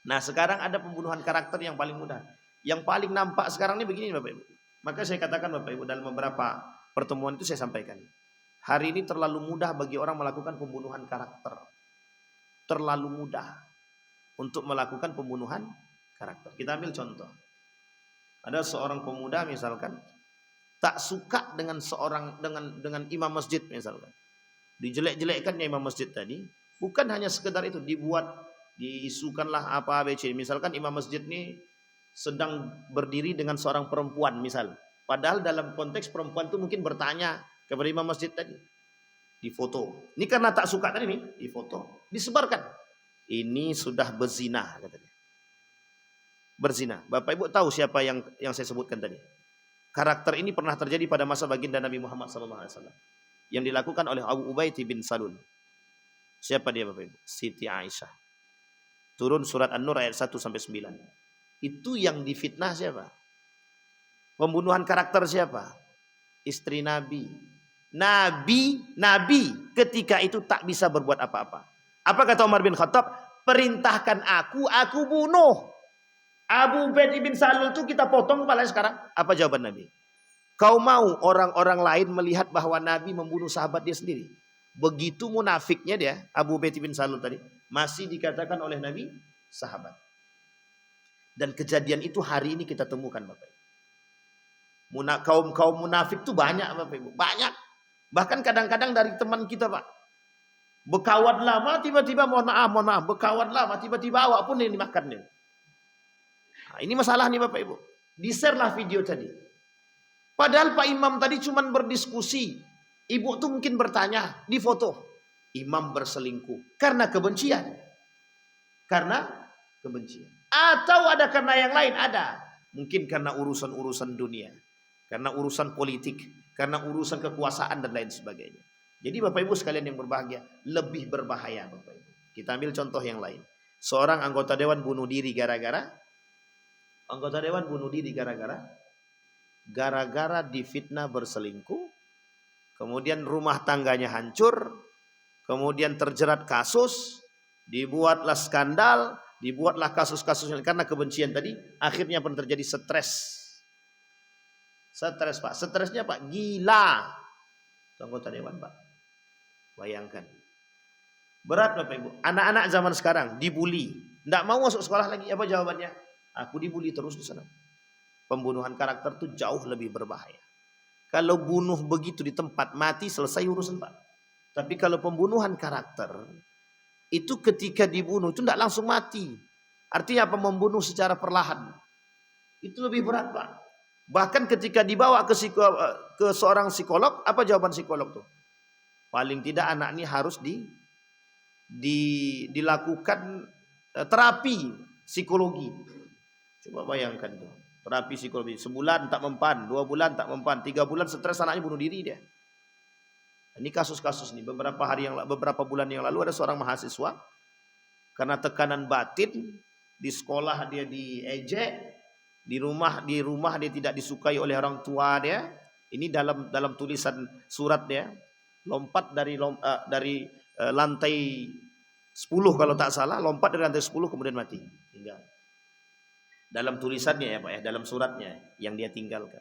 Nah sekarang ada pembunuhan karakter yang paling mudah. Yang paling nampak sekarang ini begini Bapak Ibu. Maka saya katakan Bapak Ibu dalam beberapa pertemuan itu saya sampaikan. Hari ini terlalu mudah bagi orang melakukan pembunuhan karakter. Terlalu mudah untuk melakukan pembunuhan karakter. Kita ambil contoh. Ada seorang pemuda misalkan tak suka dengan dengan imam masjid misalkan. Dijelek-jelekkannya imam masjid tadi, bukan hanya sekedar itu, diisukanlah apa ABC. Misalkan imam masjid ini sedang berdiri dengan seorang perempuan misal. Padahal dalam konteks perempuan itu mungkin bertanya kepada imam masjid tadi. Difoto. Ini karena tak suka tadi nih, difoto, disebarkan. Ini sudah berzina katanya. Berzina. Bapak Ibu tahu siapa yang saya sebutkan tadi? Karakter ini pernah terjadi pada masa baginda Nabi Muhammad SAW. Yang dilakukan oleh Abu Ubaid bin Salul. Siapa dia Bapak Ibu? Siti Aisyah. Turun surat An-Nur ayat 1-9. Itu yang difitnah siapa? Pembunuhan karakter siapa? Istri Nabi. Nabi ketika itu tak bisa berbuat apa-apa. Apa kata Umar bin Khattab? Perintahkan aku bunuh. Abu Ubaid bin Salul itu kita potong kepalanya sekarang. Apa jawaban Nabi? Kau mau orang-orang lain melihat bahwa Nabi membunuh sahabat dia sendiri? Begitu munafiknya dia, Abu Ubaid bin Salul tadi, masih dikatakan oleh Nabi, sahabat. Dan kejadian itu hari ini kita temukan Bapak Ibu. Kaum munafik itu banyak Bapak Ibu, banyak. Bahkan kadang-kadang dari teman kita Pak, berkawan lama tiba-tiba mohon maaf, berkawan lama tiba-tiba awak pun yang dimakan nih. Nah, ini masalah nih Bapak Ibu. Di-share lah video tadi. Padahal Pak Imam tadi cuma berdiskusi. Ibu tuh mungkin bertanya di foto. Imam berselingkuh karena kebencian. Karena kebencian. Atau ada karena yang lain? Ada. Mungkin karena urusan-urusan dunia. Karena urusan politik. Karena urusan kekuasaan dan lain sebagainya. Jadi Bapak Ibu sekalian yang berbahagia. Lebih berbahaya Bapak Ibu. Kita ambil contoh yang lain. Seorang anggota dewan bunuh diri gara-gara. Gara-gara difitnah berselingkuh. Kemudian rumah tangganya hancur. Kemudian terjerat kasus. Dibuatlah skandal. Dibuatlah kasus-kasus karena kebencian tadi. Akhirnya pun terjadi stres. Stres Pak. Stresnya Pak gila. Anggota dewan Pak. Bayangkan. Berat Bapak Ibu. Anak-anak zaman sekarang dibully. Tidak mau masuk sekolah lagi. Apa jawabannya? Aku dibully terus di sana. Pembunuhan karakter itu jauh lebih berbahaya. Kalau bunuh begitu di tempat mati selesai urusan Pak. Tapi kalau pembunuhan karakter itu ketika dibunuh itu tidak langsung mati. Artinya apa? Membunuh secara perlahan. Itu lebih berat Pak. Bahkan ketika dibawa ke seorang psikolog, apa jawaban psikolog tuh? Paling tidak anak ini harus dilakukan terapi psikologi. Coba bayangkan tuh, terapi psikologi. Sebulan tak mempan, 2 bulan tak mempan, 3 bulan stres anaknya bunuh diri dia. Ini kasus-kasus nih. Beberapa bulan yang lalu ada seorang mahasiswa karena tekanan batin di sekolah dia diejek. Di rumah dia tidak disukai oleh orang tua dia. Ini dalam tulisan surat dia. Lompat dari lantai 10 kalau tak salah. Lompat dari lantai 10 kemudian mati. Tinggal. Dalam tulisannya ya Pak ya. Dalam suratnya yang dia tinggalkan.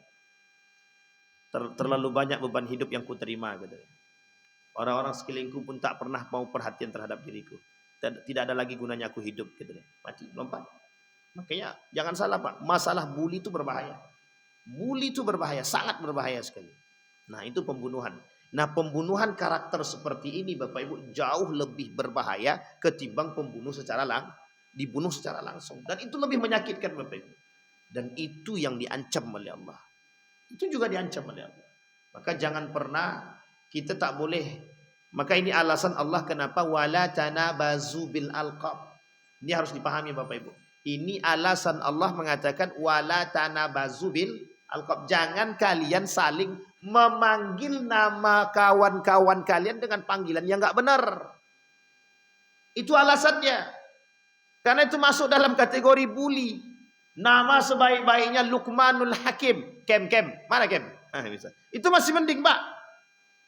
Terlalu banyak beban hidup yang kuterima. Gitu. Orang-orang sekelilingku pun tak pernah mau perhatian terhadap diriku. Tidak ada lagi gunanya aku hidup. Gitu. Mati, lompat. Makanya jangan salah Pak, masalah bully itu berbahaya. Bully itu berbahaya, sangat berbahaya sekali. Nah itu pembunuhan. Nah pembunuhan karakter seperti ini Bapak Ibu jauh lebih berbahaya ketimbang dibunuh secara langsung. Dan itu lebih menyakitkan Bapak Ibu. Dan itu yang diancam oleh Allah. Itu juga diancam oleh Allah. Maka jangan pernah kita tak boleh. Maka ini alasan Allah kenapa wala tanabazu bil alqab. Ini harus dipahami Bapak Ibu. Ini alasan Allah mengatakan wala tanabazu bil alqab. Jangan kalian saling memanggil nama kawan-kawan kalian dengan panggilan yang enggak benar. Itu alasannya. Karena itu masuk dalam kategori bully. Nama sebaik-baiknya Luqmanul Hakim. Kem. Mana Kem? Itu masih mending Pak.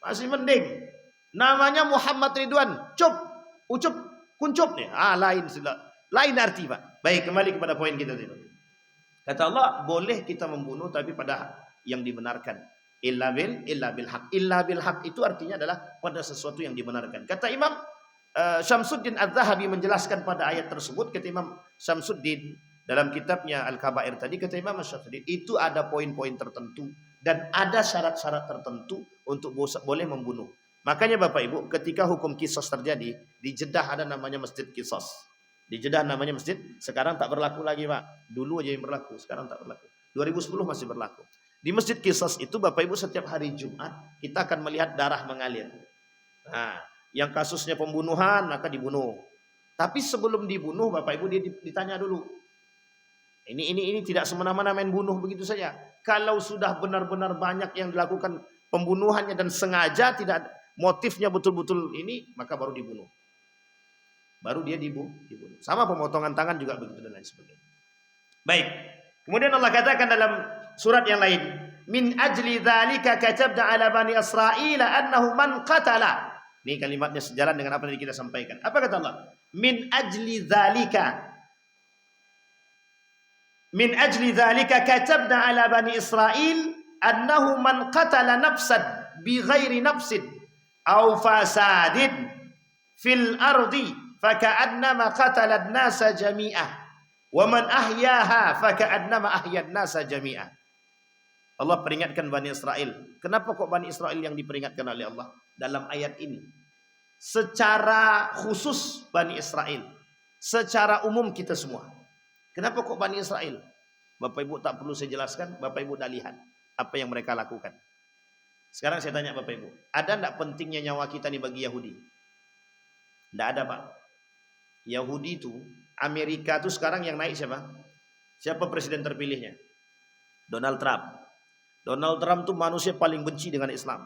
Masih mending. Namanya Muhammad Ridwan. Ucup, kuncup nih. Lain arti Pak. Baik, kembali kepada poin kita tadi. Kata Allah, boleh kita membunuh tapi pada yang dibenarkan. Illa bil haq. Illa bil haq itu artinya adalah pada sesuatu yang dibenarkan. Kata Imam Syamsuddin Az-Zahabi menjelaskan pada ayat tersebut. Kata Imam Syamsuddin dalam kitabnya Al-Kabair tadi, kata Imam Syamsuddin itu ada poin-poin tertentu dan ada syarat-syarat tertentu untuk boleh membunuh. Makanya Bapak Ibu, ketika hukum kisos terjadi di Jeddah ada namanya Masjid Kisos. Di Jeddah namanya masjid, sekarang tak berlaku lagi Pak. Dulu aja yang berlaku, sekarang tak berlaku. 2010 masih berlaku. Di Masjid Kisos itu Bapak Ibu setiap hari Jumat kita akan melihat darah mengalir. Nah, yang kasusnya pembunuhan maka dibunuh. Tapi sebelum dibunuh Bapak Ibu dia ditanya dulu. Ini tidak semena-mena main bunuh begitu saja. Kalau sudah benar-benar banyak yang dilakukan pembunuhannya dan sengaja tidak motifnya betul-betul ini, maka baru dibunuh. Baru dia dibunuh. Sama pemotongan tangan juga begitu dan lain sebagainya. Baik. Kemudian Allah katakan dalam surat yang lain, min ajli dzalika katabna ala bani Israil annahu man qatala. Ini kalimatnya sejalan dengan apa yang kita sampaikan. Apa kata Allah? Min ajli dzalika. Min ajli dzalika katabna ala bani Israil annahu man qatala nafsan bighairi nafsin aw fasadin fil ardi faka'annama qatalan nasa jami'ah wa man ahyaha faka'annama ahyan nasa jami'ah. Allah peringatkan Bani Israel. Kenapa kok Bani Israel yang diperingatkan oleh Allah dalam ayat ini? Secara khusus Bani Israel, secara umum kita semua. Kenapa kok Bani Israel? Bapak Ibu tak perlu saya jelaskan, Bapak Ibu dah lihat apa yang mereka lakukan. Sekarang saya tanya Bapak Ibu, ada enggak pentingnya nyawa kita nih bagi Yahudi? Enggak ada, Pak. Yahudi itu, Amerika itu sekarang yang naik siapa? Siapa presiden terpilihnya? Donald Trump. Donald Trump itu manusia paling benci dengan Islam.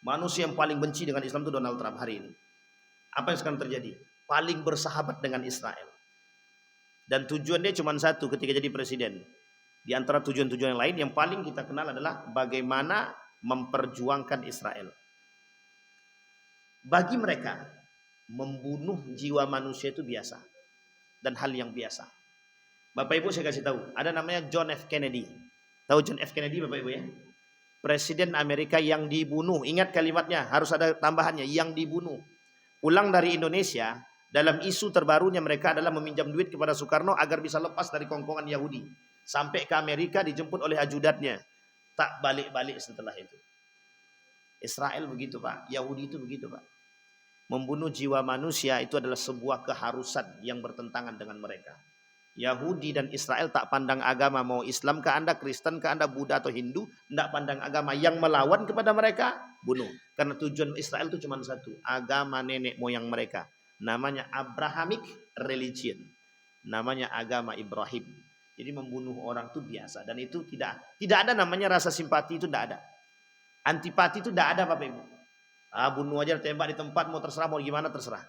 Manusia yang paling benci dengan Islam itu Donald Trump hari ini. Apa yang sekarang terjadi? Paling bersahabat dengan Israel. Dan tujuan dia cuma satu ketika jadi presiden. Di antara tujuan-tujuan yang lain, yang paling kita kenal adalah bagaimana memperjuangkan Israel. Bagi mereka, membunuh jiwa manusia itu biasa. Dan hal yang biasa. Bapak Ibu saya kasih tahu, ada namanya John F. Kennedy. Tahu John F. Kennedy Bapak Ibu ya? Presiden Amerika yang dibunuh. Ingat kalimatnya, harus ada tambahannya, yang dibunuh. Pulang dari Indonesia, dalam isu terbarunya mereka adalah meminjam duit kepada Soekarno agar bisa lepas dari kongkongan Yahudi. Sampai ke Amerika dijemput oleh ajudannya. Tak balik-balik setelah itu. Israel begitu Pak, Yahudi itu begitu Pak. Membunuh jiwa manusia itu adalah sebuah keharusan yang bertentangan dengan mereka. Yahudi dan Israel tak pandang agama, mau Islam ke Anda, Kristen ke Anda, Buddha atau Hindu, tidak pandang agama. Yang melawan kepada mereka, bunuh. Karena tujuan Israel itu cuma satu, agama nenek moyang mereka. Namanya Abrahamic religion. Namanya agama Ibrahim. Jadi membunuh orang itu biasa. Dan itu tidak ada namanya rasa simpati, itu tidak ada. Antipati itu tidak ada Bapak Ibu. Bunuh aja, tembak di tempat, mau terserah, mau gimana terserah.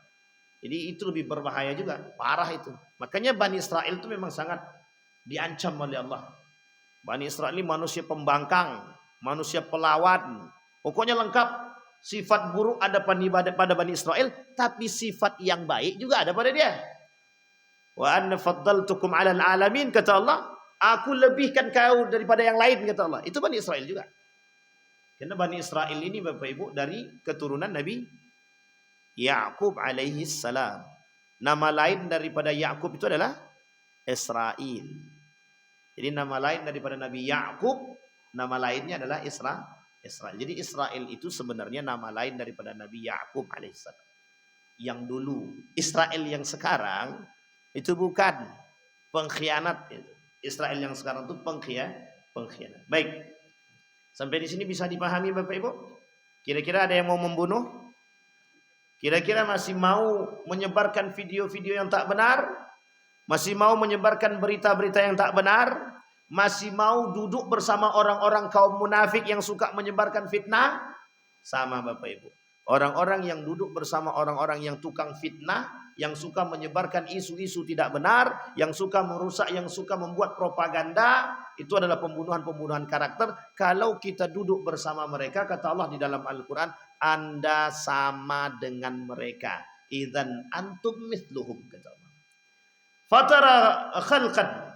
Jadi itu lebih berbahaya juga, parah itu. Makanya Bani Israel itu memang sangat diancam oleh Allah. Bani Israel ini manusia pembangkang, manusia pelawan. Pokoknya lengkap. Sifat buruk ada pada Bani Israel, tapi sifat yang baik juga ada pada dia. Wa anna faddaltukum 'alal 'alamin, kata Allah, aku lebihkan kau daripada yang lain, kata Allah. Itu Bani Israel juga. Karena Bani Israel ini Bapak Ibu dari keturunan Nabi Ya'qub alaihi salam. Nama lain daripada Ya'qub itu adalah Israel. Jadi nama lain daripada Nabi Ya'qub, nama lainnya adalah Israel. Jadi Israel itu sebenarnya nama lain daripada Nabi Ya'qub alaihi salam. Yang dulu, Israel yang sekarang itu bukan pengkhianat. Israel yang sekarang itu pengkhianat. Baik. Sampai di sini bisa dipahami Bapak Ibu? Kira-kira ada yang mau membunuh? Kira-kira masih mau menyebarkan video-video yang tak benar? Masih mau menyebarkan berita-berita yang tak benar? Masih mau duduk bersama orang-orang kaum munafik yang suka menyebarkan fitnah? Sama Bapak Ibu. Orang-orang yang duduk bersama orang-orang yang tukang fitnah, yang suka menyebarkan isu-isu tidak benar, yang suka merusak, yang suka membuat propaganda, itu adalah pembunuhan-pembunuhan karakter. Kalau kita duduk bersama mereka, kata Allah di dalam Al-Quran, Anda sama dengan mereka. Idzan antum mithluhum, kata Allah. Fatara khalqan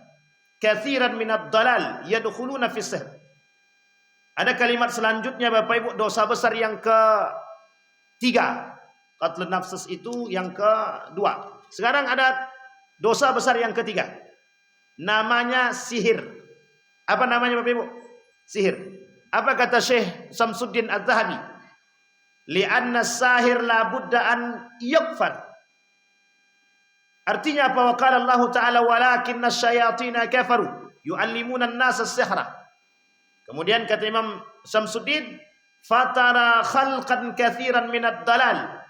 katsiran minad dalal yadkhuluna fis sihr. Ada kalimat selanjutnya Bapak Ibu, dosa besar yang ketiga. Qatlun nafs itu yang kedua. Sekarang ada dosa besar yang ketiga. Namanya sihir. Apa namanya Bapak Ibu? Sihir. Apa kata Syekh Samsuddin Az-Zahabi? Li'anna sahir la budda an yakfar. Artinya apa? Wa qala Allah Ta'ala walakinna syayatina kafaru yu'allimuna an-nasa as-sihra. Kemudian kata Imam Samsuddin, fatara khalqan katsiran minad dalal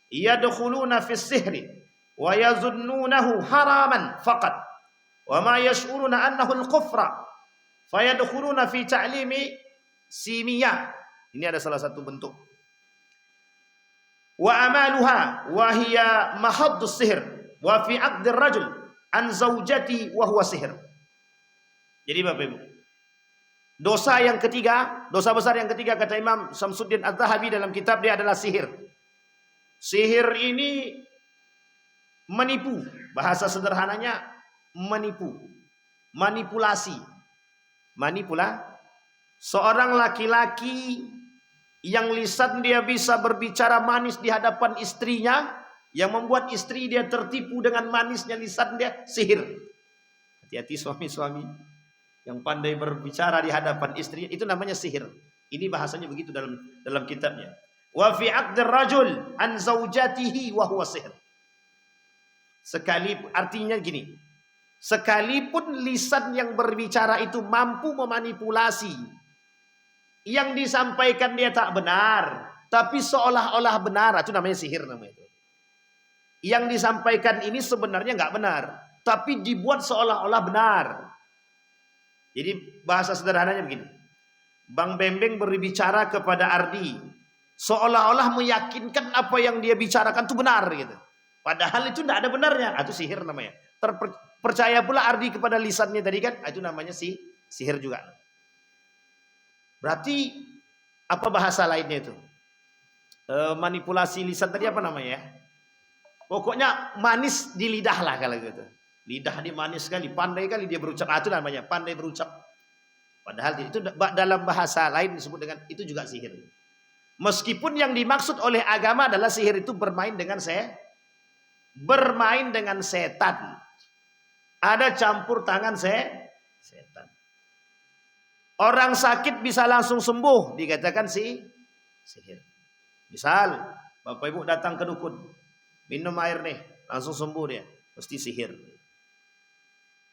yadkhuluna fis sihri wa yazunnunahu haraman faqat wa ma yash'uruna annahu al-kufra fayadkhuluna fi ta'limi simiyah. Ini ada salah satu bentuk. Wa amaluha wa hiya mahaddus sihr wa fi 'aqdir rajul an zaujati wa huwa sihr. Jadi Bapak Ibu, dosa yang ketiga, dosa besar yang ketiga kata Imam Samsuddin Az-Zahabi dalam kitab dia adalah sihir. Sihir ini menipu, bahasa sederhananya menipu, manipulasi. Seorang laki-laki yang lisan dia bisa berbicara manis di hadapan istrinya, Yang membuat istri dia tertipu dengan manisnya lisan dia, sihir. Hati-hati suami-suami yang pandai berbicara di hadapan istri, itu namanya sihir. Ini bahasanya begitu dalam kitabnya. Wa fi 'aqdir rajul an zaujatihi wa huwa sihr. Sekalipun artinya gini, sekalipun lisan yang berbicara itu mampu memanipulasi, yang disampaikan dia tak benar, tapi seolah-olah benar, itu namanya sihir namanya itu. Yang disampaikan ini sebenarnya nggak benar, tapi dibuat seolah-olah benar. Jadi bahasa sederhananya begini. Bang Bembeng berbicara kepada Ardi, seolah-olah meyakinkan apa yang dia bicarakan itu benar gitu. Padahal itu tidak ada benarnya, itu sihir namanya. Percaya pula Ardi kepada lisannya tadi kan, itu namanya sihir juga. Berarti apa bahasa lainnya itu? Manipulasi lisan tadi apa namanya ya? Pokoknya manis di lidah lah kalau gitu. Lidah dia manis sekali, pandai kali dia berucap. Itu namanya pandai berucap. Padahal itu dalam bahasa lain disebut dengan itu juga sihir. Meskipun yang dimaksud oleh agama adalah sihir itu bermain dengan setan. Ada campur tangan setan. Orang sakit bisa langsung sembuh, dikatakan sihir. Misal, Bapak Ibu datang ke dukun, minum air nih, langsung sembuh dia, mesti sihir.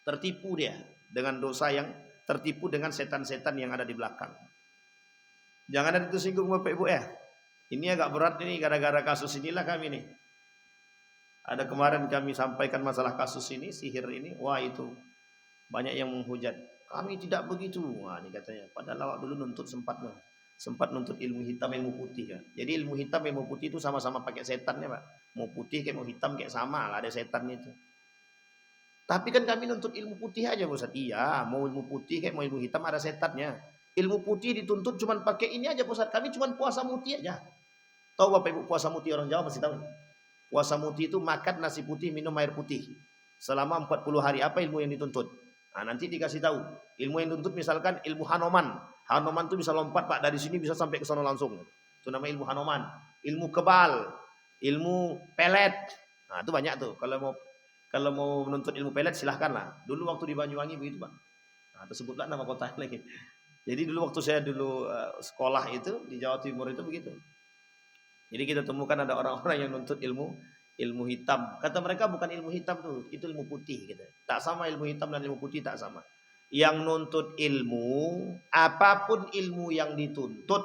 Tertipu dia dengan dosa yang tertipu dengan setan-setan yang ada di belakang. Jangan ada tersinggung Bapak Ibu ya. Ini agak berat ini gara-gara kasus inilah kami nih. Ada kemarin kami sampaikan masalah kasus ini, sihir ini, wah itu banyak yang menghujat. Kami tidak begitu. Wah, ini katanya. Padahal awak dulu sempat nuntut ilmu hitam, ilmu putih kan. Jadi ilmu hitam, ilmu putih itu sama-sama pakai setannya, Pak. Mau putih kayak mau hitam kayak sama lah, ada setannya itu. Tapi kan kami nuntut ilmu putih aja, Ustaz. Iya, mau ilmu putih kayak mau ilmu hitam ada setannya. Ilmu putih dituntut cuman pakai ini aja, Ustaz. Kami cuman puasa muti aja. Tahu Bapak Ibu puasa muti orang Jawa pasti tahu. Puasa muti itu makan nasi putih, minum air putih selama 40 hari. Apa ilmu yang dituntut? Nah, nanti dikasih tahu. Ilmu yang dituntut misalkan ilmu Hanoman. Hanoman itu bisa lompat Pak dari sini bisa sampai ke sana langsung. Itu namanya ilmu Hanoman. Ilmu kebal, ilmu pelet. Nah, itu banyak tuh. Kalau mau menuntut ilmu pelet silahkanlah. Dulu waktu di Banyuwangi begitu Pak. Nah, tersebutlah nama kota lagi. Jadi dulu waktu saya sekolah itu di Jawa Timur itu begitu. Jadi kita temukan ada orang-orang yang nuntut ilmu hitam. Kata mereka bukan ilmu hitam tuh, itu ilmu putih gitu. Tak sama ilmu hitam dan ilmu putih tak sama. Yang nuntut ilmu, apapun ilmu yang dituntut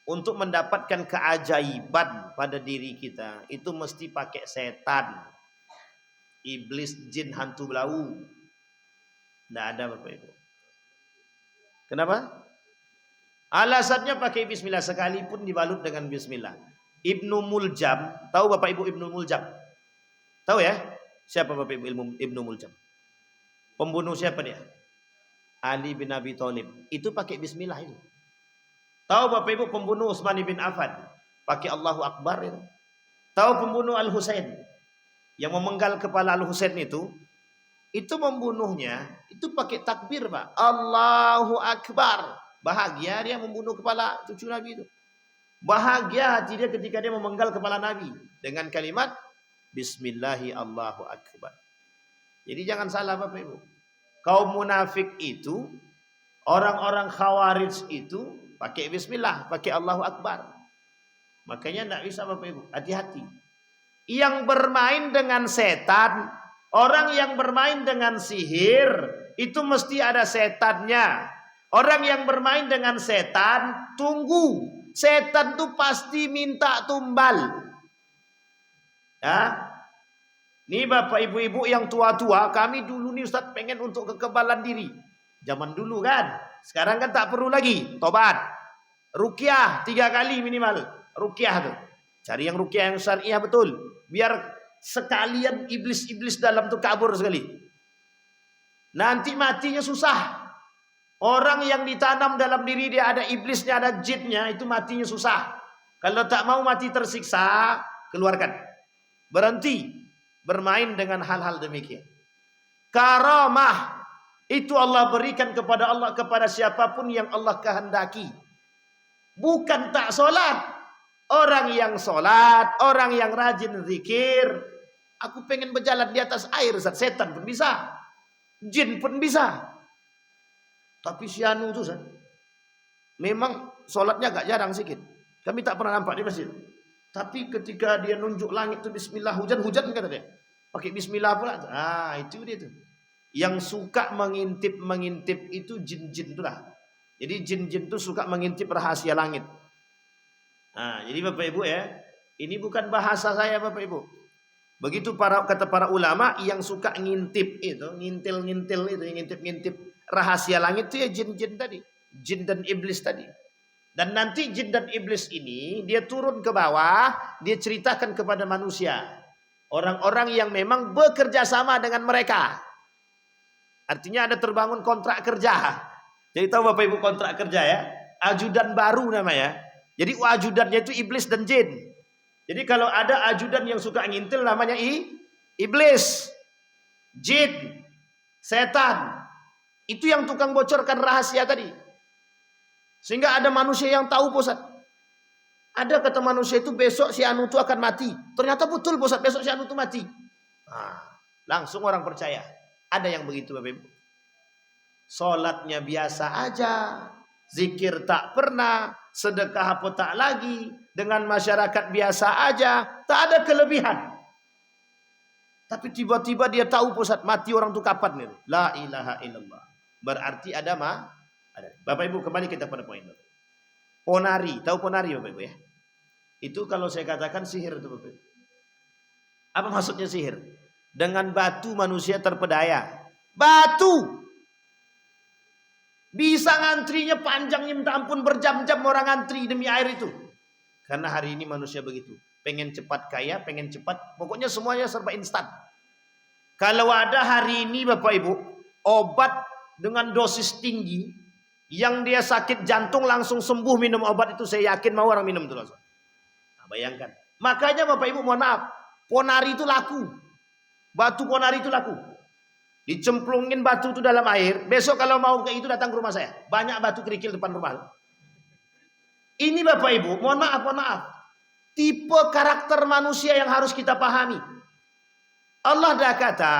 untuk mendapatkan keajaiban pada diri kita, itu mesti pakai setan. Iblis, jin, hantu belau. Tidak ada Bapak Ibu. Kenapa? Alasannya pakai bismillah sekalipun dibalut dengan bismillah. Ibnu Muljam, tahu Bapak Ibu Ibnu Muljam? Tahu ya? Siapa Bapak Ibu Ibnu Muljam? Pembunuh siapa dia? Ali bin Abi Thalib. Itu pakai bismillah itu. Tahu Bapak Ibu pembunuh Utsman bin Affan? Pakai Allahu Akbar itu. Tahu pembunuh Al-Husain? Yang memenggal kepala Al-Husain itu membunuhnya itu pakai takbir, Pak. Allahu Akbar. Bahagia dia membunuh kepala cucu Nabi itu. Bahagia hati dia ketika dia memenggal kepala Nabi dengan kalimat Bismillahi Allahu Akbar. Jadi jangan salah Bapak Ibu. Kaum munafik itu, orang-orang khawarij itu pakai bismillah, pakai Allahu Akbar. Makanya tidak bisa Bapak Ibu, hati-hati. Yang bermain dengan setan, orang yang bermain dengan sihir, itu mesti ada setannya. Orang yang bermain dengan setan, tunggu. Setan tuh pasti minta tumbal. Ya. Nih Bapak Ibu-ibu yang tua-tua, kami dulu nih Ustaz pengen untuk kekebalan diri. Zaman dulu kan. Sekarang kan tak perlu lagi. Tobat. Ruqyah 3 kali minimal. Ruqyah tuh. Cari yang ruqyah yang syariah betul. Biar sekalian iblis-iblis dalam tuh kabur sekali. Nanti matinya susah. Orang yang ditanam dalam diri dia ada iblisnya, ada jinnya, itu matinya susah. Kalau tak mau mati tersiksa, keluarkan. Berhenti bermain dengan hal-hal demikian. Karamah itu Allah berikan kepada siapapun yang Allah kehendaki. Bukan tak solat. Orang yang sholat, orang yang rajin zikir. Aku pengen berjalan di atas air, Ustaz. Setan pun bisa, jin pun bisa. Tapi si anu itu, Ustaz, memang sholatnya agak jarang sedikit. Kami tak pernah nampak di masjid. Tapi ketika dia nunjuk langit itu bismillah, hujan kata dia. Pakai bismillah pula. Ah, itu dia tuh. Yang suka mengintip itu jin-jin itulah. Jadi jin-jin itu suka mengintip rahasia langit. Nah, jadi Bapak Ibu ya, ini bukan bahasa saya Bapak Ibu. Begitu kata para ulama yang suka ngintip itu, ngintil itu, ngintip rahasia langit itu ya jin-jin tadi, jin dan iblis tadi. Dan nanti jin dan iblis ini dia turun ke bawah, dia ceritakan kepada manusia. Orang-orang yang memang bekerja sama dengan mereka. Artinya ada terbangun kontrak kerja. Jadi tahu Bapak Ibu kontrak kerja ya? Ajudan baru namanya. Jadi ajudannya itu iblis dan jin. Jadi kalau ada ajudan yang suka ngintil namanya iblis, jin, setan. Itu yang tukang bocorkan rahasia tadi. Sehingga ada manusia yang tahu, Pak Ustaz. Ada kata manusia itu besok si anu itu akan mati. Ternyata betul, Pak Ustaz, besok si anu itu mati. Nah, langsung orang percaya. Ada yang begitu Bapak Ibu. Salatnya biasa aja, zikir tak pernah, sedekah apa tak lagi, dengan masyarakat biasa aja, tak ada kelebihan. Tapi tiba-tiba dia tahu Pak Ustaz, mati orang itu kapan nih? La ilaha illallah. Berarti ada ada. Bapak Ibu kembali kita pada poin. Ponari, tahu ponari Bapak Ibu ya? Itu kalau saya katakan sihir itu Bapak Ibu. Apa maksudnya sihir? Dengan batu manusia terpedaya. Batu. Bisa ngantrinya panjangnya minta ampun, berjam-jam orang ngantri demi air itu. Karena hari ini manusia begitu. Pengen cepat kaya, pengen cepat. Pokoknya semuanya serba instan. Kalau ada hari ini Bapak Ibu, obat dengan dosis tinggi, yang dia sakit jantung langsung sembuh minum obat itu, saya yakin mau orang minum itu langsung. Nah, bayangkan. Makanya Bapak Ibu mohon maaf, ponari itu laku. Batu ponari itu laku. Dicemplungin batu itu dalam air. Besok kalau mau ke itu datang ke rumah saya. Banyak batu kerikil depan rumah. Ini Bapak Ibu, mohon maaf. Tipe karakter manusia yang harus kita pahami. Allah dah kata,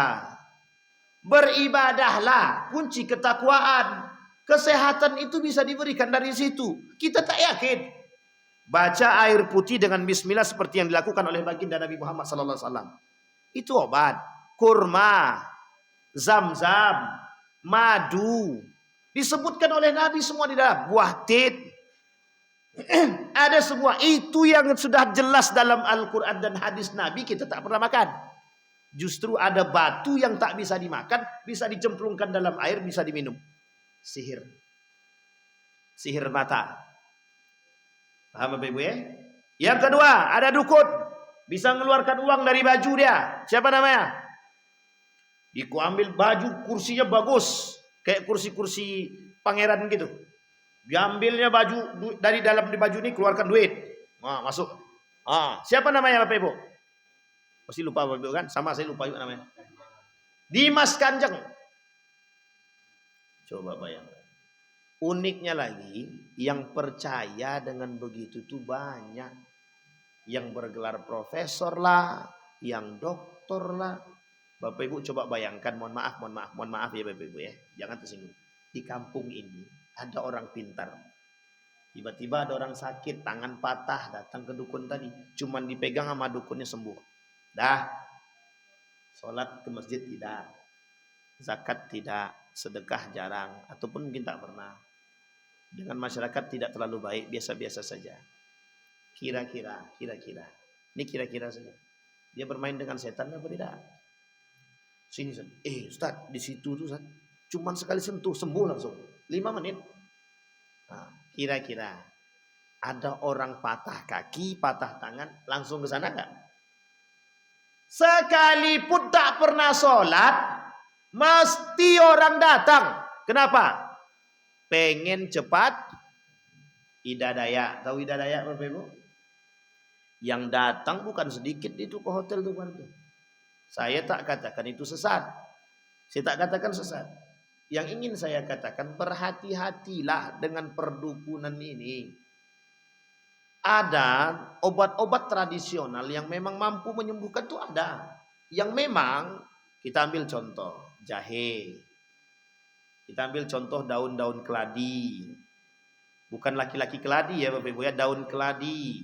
beribadahlah, kunci ketakwaan. Kesehatan itu bisa diberikan dari situ. Kita tak yakin. Baca air putih dengan bismillah seperti yang dilakukan oleh baginda Nabi Muhammad SAW. Itu obat. Kurma, zam-zam, madu. Disebutkan oleh Nabi semua di dalam. Buah tit. Ada semua. Itu yang sudah jelas dalam Al-Quran dan hadis Nabi, kita tak pernah makan. Justru ada batu yang tak bisa dimakan, bisa dicemplungkan dalam air, bisa diminum. Sihir. Sihir mata. Paham Bapak Ibu ya? Yang kedua, ada dukun. Bisa mengeluarkan uang dari baju dia. Siapa namanya? Diambil baju, kursinya bagus. Kayak kursi-kursi pangeran gitu. Diambilnya baju dari dalam di baju ini, keluarkan duit. Nah, masuk. Siapa namanya Bapak Ibu? Pasti lupa Bapak Ibu kan? Sama saya lupa juga namanya. Dimas Kanjeng. Coba bayangkan. Uniknya lagi, yang percaya dengan begitu tuh banyak. Yang bergelar profesor lah, yang doktor lah. Bapak Ibu coba bayangkan, mohon maaf ya Bapak Ibu ya. Jangan tersinggung. Di kampung ini ada orang pintar. Tiba-tiba ada orang sakit, tangan patah, datang ke dukun tadi. Cuman dipegang sama dukunnya sembuh. Dah. Sholat ke masjid tidak. Zakat tidak. Sedekah jarang. Ataupun mungkin tak pernah. Dengan masyarakat tidak terlalu baik. Biasa-biasa saja. Kira-kira. Ini kira-kira saja. Dia bermain dengan setan apa tidak? Sini Ustaz. Ustaz, di situ tuh Ustaz. Cuman sekali sentuh sembuh langsung. 5 menit. Nah, kira-kira ada orang patah kaki, patah tangan, langsung ke sana enggak? Sekalipun tak pernah sholat, mesti orang datang. Kenapa? Pengen cepat idadaya. Tahu idadaya Bapak Ibu? Yang datang bukan sedikit itu ke hotel itu. Saya tak katakan itu sesat. Saya tak katakan sesat. Yang ingin saya katakan, berhati-hatilah dengan perdukunan ini. Ada obat-obat tradisional yang memang mampu menyembuhkan tuh ada. Yang memang kita ambil contoh jahe. Kita ambil contoh daun-daun keladi. Bukan laki-laki keladi ya Bapak Ibu ya, daun keladi.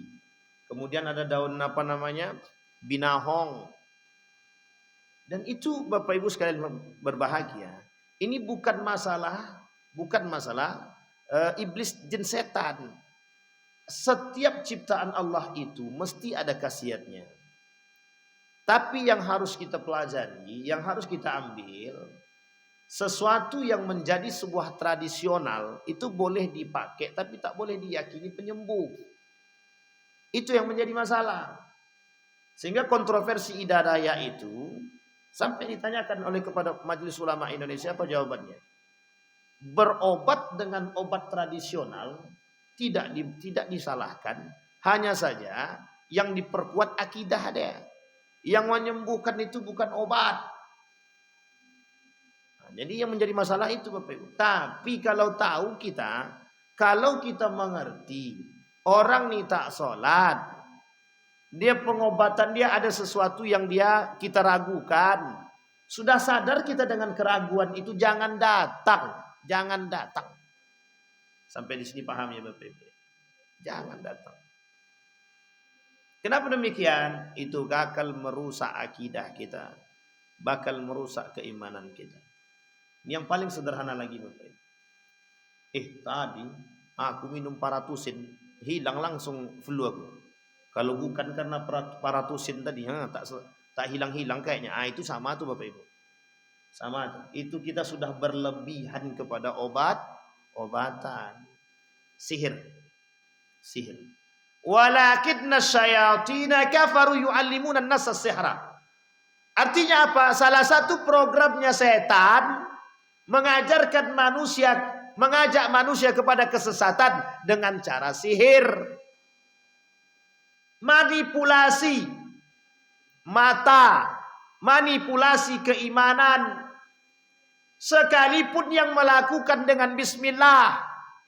Kemudian ada daun apa namanya? Binahong. Dan itu Bapak Ibu sekalian berbahagia. Ini bukan masalah iblis jin setan. Setiap ciptaan Allah itu mesti ada khasiatnya. Tapi yang harus kita pelajari, yang harus kita ambil, sesuatu yang menjadi sebuah tradisional itu boleh dipakai tapi tak boleh diyakini penyembuh. Itu yang menjadi masalah. Sehingga kontroversi Ida Daya itu sampai ditanyakan oleh kepada Majelis Ulama Indonesia, apa jawabannya? Berobat dengan obat tradisional tidak disalahkan, hanya saja yang diperkuat akidah dia. Yang menyembuhkan itu bukan obat. Nah, jadi yang menjadi masalah itu Bapak Ibu. Tapi kalau kita mengerti orang nih tak sholat, dia pengobatan dia ada sesuatu yang kita ragukan. Sudah sadar kita dengan keraguan itu, jangan datang. Sampai di sini paham ya Bapak Ibu. Jangan datang. Kenapa demikian? Itu bakal merusak akidah kita. Bakal merusak keimanan kita. Ini yang paling sederhana lagi Bapak Ibu. Tadi aku minum paratusin, hilang langsung flu aku. Kalau bukan karena paratusin tadi, tak hilang-hilang kayaknya. Itu sama tuh Bapak Ibu. Sama tuh. Itu kita sudah berlebihan kepada obatan. Sihir. Walakinna syayatina kafaru yu'allimuna an-nasa sihra. Artinya apa? Salah satu programnya setan mengajak manusia kepada kesesatan dengan cara sihir. Manipulasi mata, manipulasi keimanan. Sekalipun yang melakukan dengan bismillah,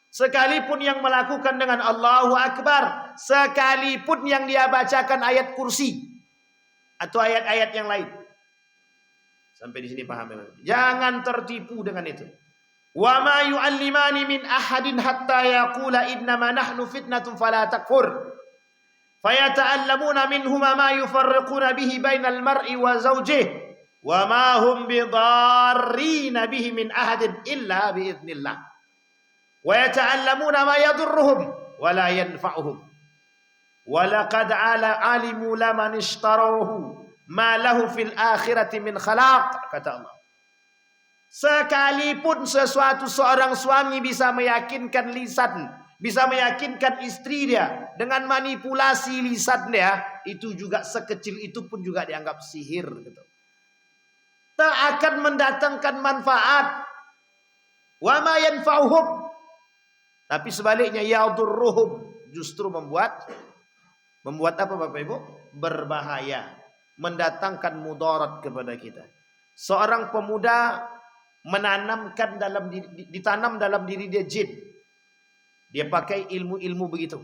sekalipun yang melakukan dengan Allahu Akbar, sekalipun yang dia bacakan ayat kursi atau ayat-ayat yang lain. Sampai di sini paham ya? Jangan tertipu dengan itu. Wa ma yu'allimani min ahadin hatta yaqula innama nahnu fitnatun fala takfur. Fayata'allamuna minhuma ma yufarriquna bihi bainal mar'i wa zawjihi wa ma hum bidarrina bihi min ahadin illa biidznillah. Wa yata'allamuna ma yadurruhum wa la yanfa'uhum. Wa laqad alimu laman ishtarahu ma lahu fil akhirati min khalaq, kata Allah. Sekalipun seorang suami bisa meyakinkan lisan, bisa meyakinkan istri dia dengan manipulasi lisan dia, itu juga sekecil itu pun juga dianggap sihir gitu. Tak akan mendatangkan manfaat. Wa ma yanfa'uhum. Tapi sebaliknya yadurruhum, justru membuat apa Bapak Ibu? Berbahaya, mendatangkan mudarat kepada kita. Seorang pemuda ditanam dalam diri dia jin. Dia pakai ilmu-ilmu begitu.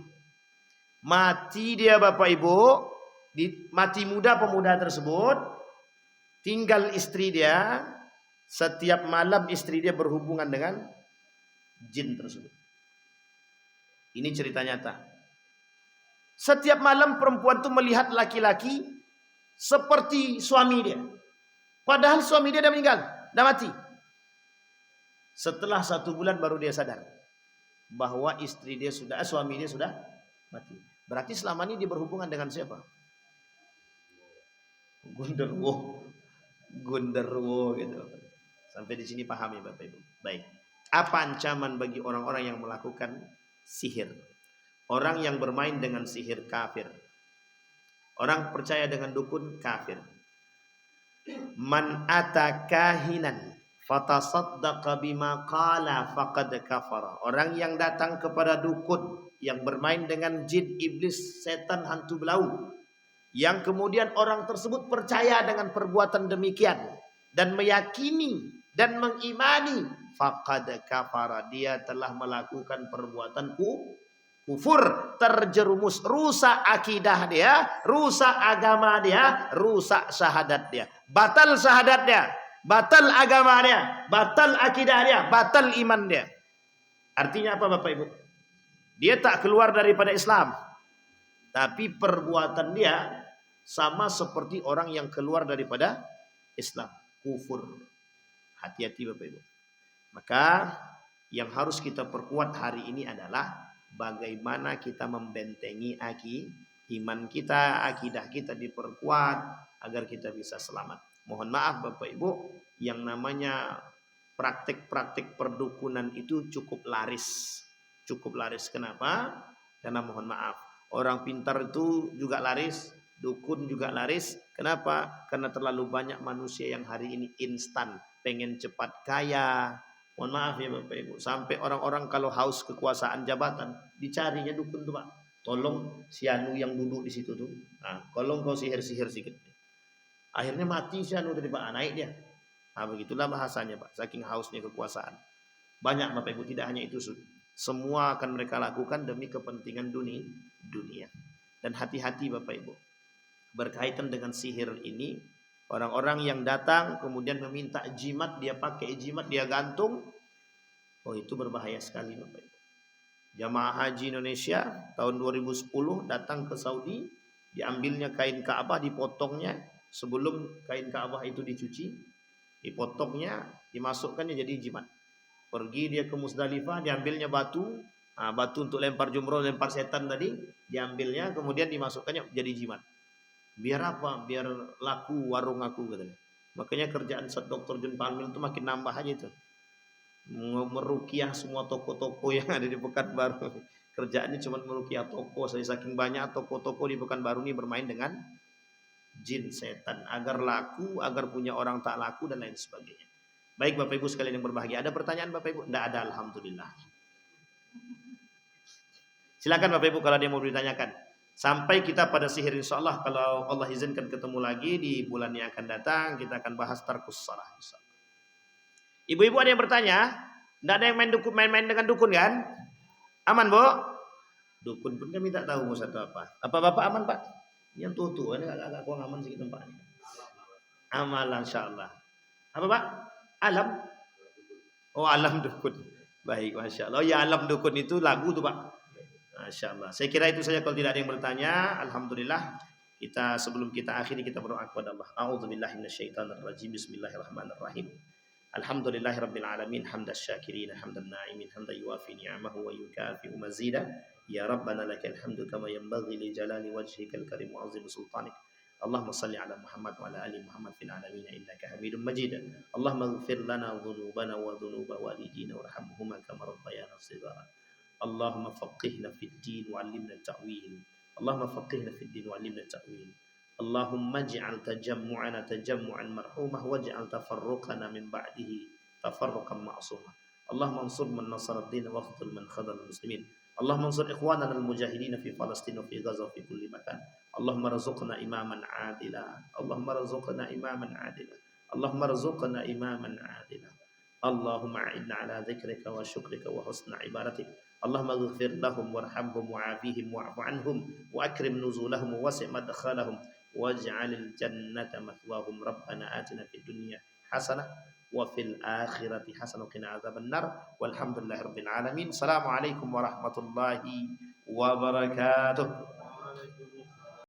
Mati dia Bapak Ibu, mati muda pemuda tersebut, tinggal istri dia, setiap malam istri dia berhubungan dengan jin tersebut. Ini cerita nyata. Setiap malam perempuan itu melihat laki-laki seperti suami dia. Padahal suami dia sudah meninggal, sudah mati. Setelah 1 bulan baru dia sadar bahwa suami dia sudah mati. Berarti selama ini dia berhubungan dengan siapa? Gunderwo gitu. Sampai di sini paham ya Bapak Ibu. Baik. Apa ancaman bagi orang-orang yang melakukan sihir? Orang yang bermain dengan sihir kafir. Orang percaya dengan dukun kafir. Man atakahinan fatasaddaqa bima qala faqad kafara. Orang yang datang kepada dukun, yang bermain dengan jin, iblis, setan, hantu belau, yang kemudian orang tersebut percaya dengan perbuatan demikian dan meyakini dan mengimani, faqad kafara, dia telah melakukan perbuatan kufur, terjerumus, rusak akidah dia, rusak agama dia, rusak syahadat dia, batal syahadatnya, batal agama dia, batal akidah dia, batal iman dia. Artinya apa Bapak Ibu? Dia tak keluar daripada Islam, tapi perbuatan dia sama seperti orang yang keluar daripada Islam, kufur. Hati-hati Bapak Ibu. Maka yang harus kita perkuat hari ini adalah bagaimana kita membentengi iman kita, akidah kita diperkuat agar kita bisa selamat. Mohon maaf Bapak Ibu, yang namanya praktik-praktik perdukunan itu cukup laris. Cukup laris. Kenapa? Karena mohon maaf, orang pintar itu juga laris, dukun juga laris. Kenapa? Karena terlalu banyak manusia yang hari ini instan, pengen cepat kaya. Mohon maaf ya Bapak Ibu, sampai orang-orang kalau haus kekuasaan jabatan, dicarinya dukun tuh Pak. Tolong si anu yang duduk di situ tuh. Nah, tolong kau sihir-sihir sedikit. Akhirnya mati si anu tadi Pak, naik dia. Nah, begitulah bahasanya Pak, saking hausnya kekuasaan. Banyak Bapak Ibu, tidak hanya itu. Semua akan mereka lakukan demi kepentingan dunia. Dan hati-hati Bapak Ibu. Berkaitan dengan sihir ini, orang-orang yang datang kemudian meminta jimat, dia pakai jimat, dia gantung. Oh, itu berbahaya sekali Bapak Ibu. Jamaah haji Indonesia tahun 2010 datang ke Saudi, diambilnya kain Ka'bah, dipotongnya sebelum kain Ka'bah itu dicuci, dipotongnya, dimasukkannya jadi jimat. Pergi dia ke Musdalifah, diambilnya batu, batu untuk lempar jumroh, lempar setan tadi, diambilnya kemudian dimasukkannya jadi jimat. Biar apa? Biar laku warung aku katanya. Makanya kerjaan Dr. Jun Palmil itu makin nambah aja itu. Merukiah semua toko-toko yang ada di Pekanbaru. Kerjaannya cuma merukiah toko. Saya saking banyak toko-toko di Pekanbaru ini bermain dengan jin setan agar laku, agar punya orang tak laku dan lain sebagainya. Baik Bapak Ibu sekalian yang berbahagia, ada pertanyaan Bapak Ibu? Tidak ada, alhamdulillah. Silakan Bapak Ibu kalau ada yang mau ditanyakan. Sampai kita pada sihir, insya Allah kalau Allah izinkan ketemu lagi di bulan yang akan datang, kita akan bahas tarkus salah. Ibu-ibu ada yang bertanya? Tidak ada yang main dengan dukun kan? Aman Bu? Dukun pun kami tak tahu mau satu apa. Apa Bapak aman Pak? Yang tutu, ini agak kurang aman sedikit tempatnya. Amal insya Allah. Apa Pak? Alam? Oh alam dukun. Baik, Masya Allah. Oh ya alam dukun itu lagu tuh Pak. Masya Allah. Saya kira itu saja kalau tidak ada yang bertanya. Alhamdulillah. Sebelum kita akhiri kita berdoa kepada Allah. A'udzubillahi minasyaitonirrajim. Bismillahirrahmanirrahim. Alhamdulillahirabbil alamin hamdas syakirin hamdan na'imin hamdan yuwafi ni'amahu wa yukafi'u mazida. Ya Rabbana lakal hamdu kama yanbaghi li jalali wajhikal karim wa 'azimi sultanik. Allahumma salli ala Muhammad wa ala ali Muhammad fil alamin innaka Hamidum Majid. Allahumma ighfir lana dhunubana wa dhunuba walidina warhamhuma kama rabbayana shighara. Allahumma faqihna fid din wa 'allimna at-ta'wil. Allahumma faqihna fid din wa 'allimna at-ta'wil. Allahumma ij'al tajammu'ana tajammu'an marhumah waj'al tafarruqana min ba'dihi tafarruqan ma'sumah. Allahumma ansur man nasara ad-din wa khudhul man khadhal muslimin. Allahumma ansur ikhwanana al-mujahidin fi Palestin wa fi Gaza wa fi kulli makan. Allahumma rzuqna imaman 'adila. Allahumma rzuqna imaman 'adila. Allahumma rzuqna imaman 'adila. Allahumma a'inna 'ala dzikrika wa syukrika wa husna ibadatik. Allahumma ighfir lahum warhamhum wa'afihim wa'fu 'anhum wa akrim nuzulahum wa wasi' madkhalahum waj'alil jannata mathwahum. Rabbana atina fid dunya hasanah wa fil akhirati hasanah wa qina adzabannar. Walhamdulillahirabbil alamin. Assalamualaikum warahmatullahi wabarakatuh.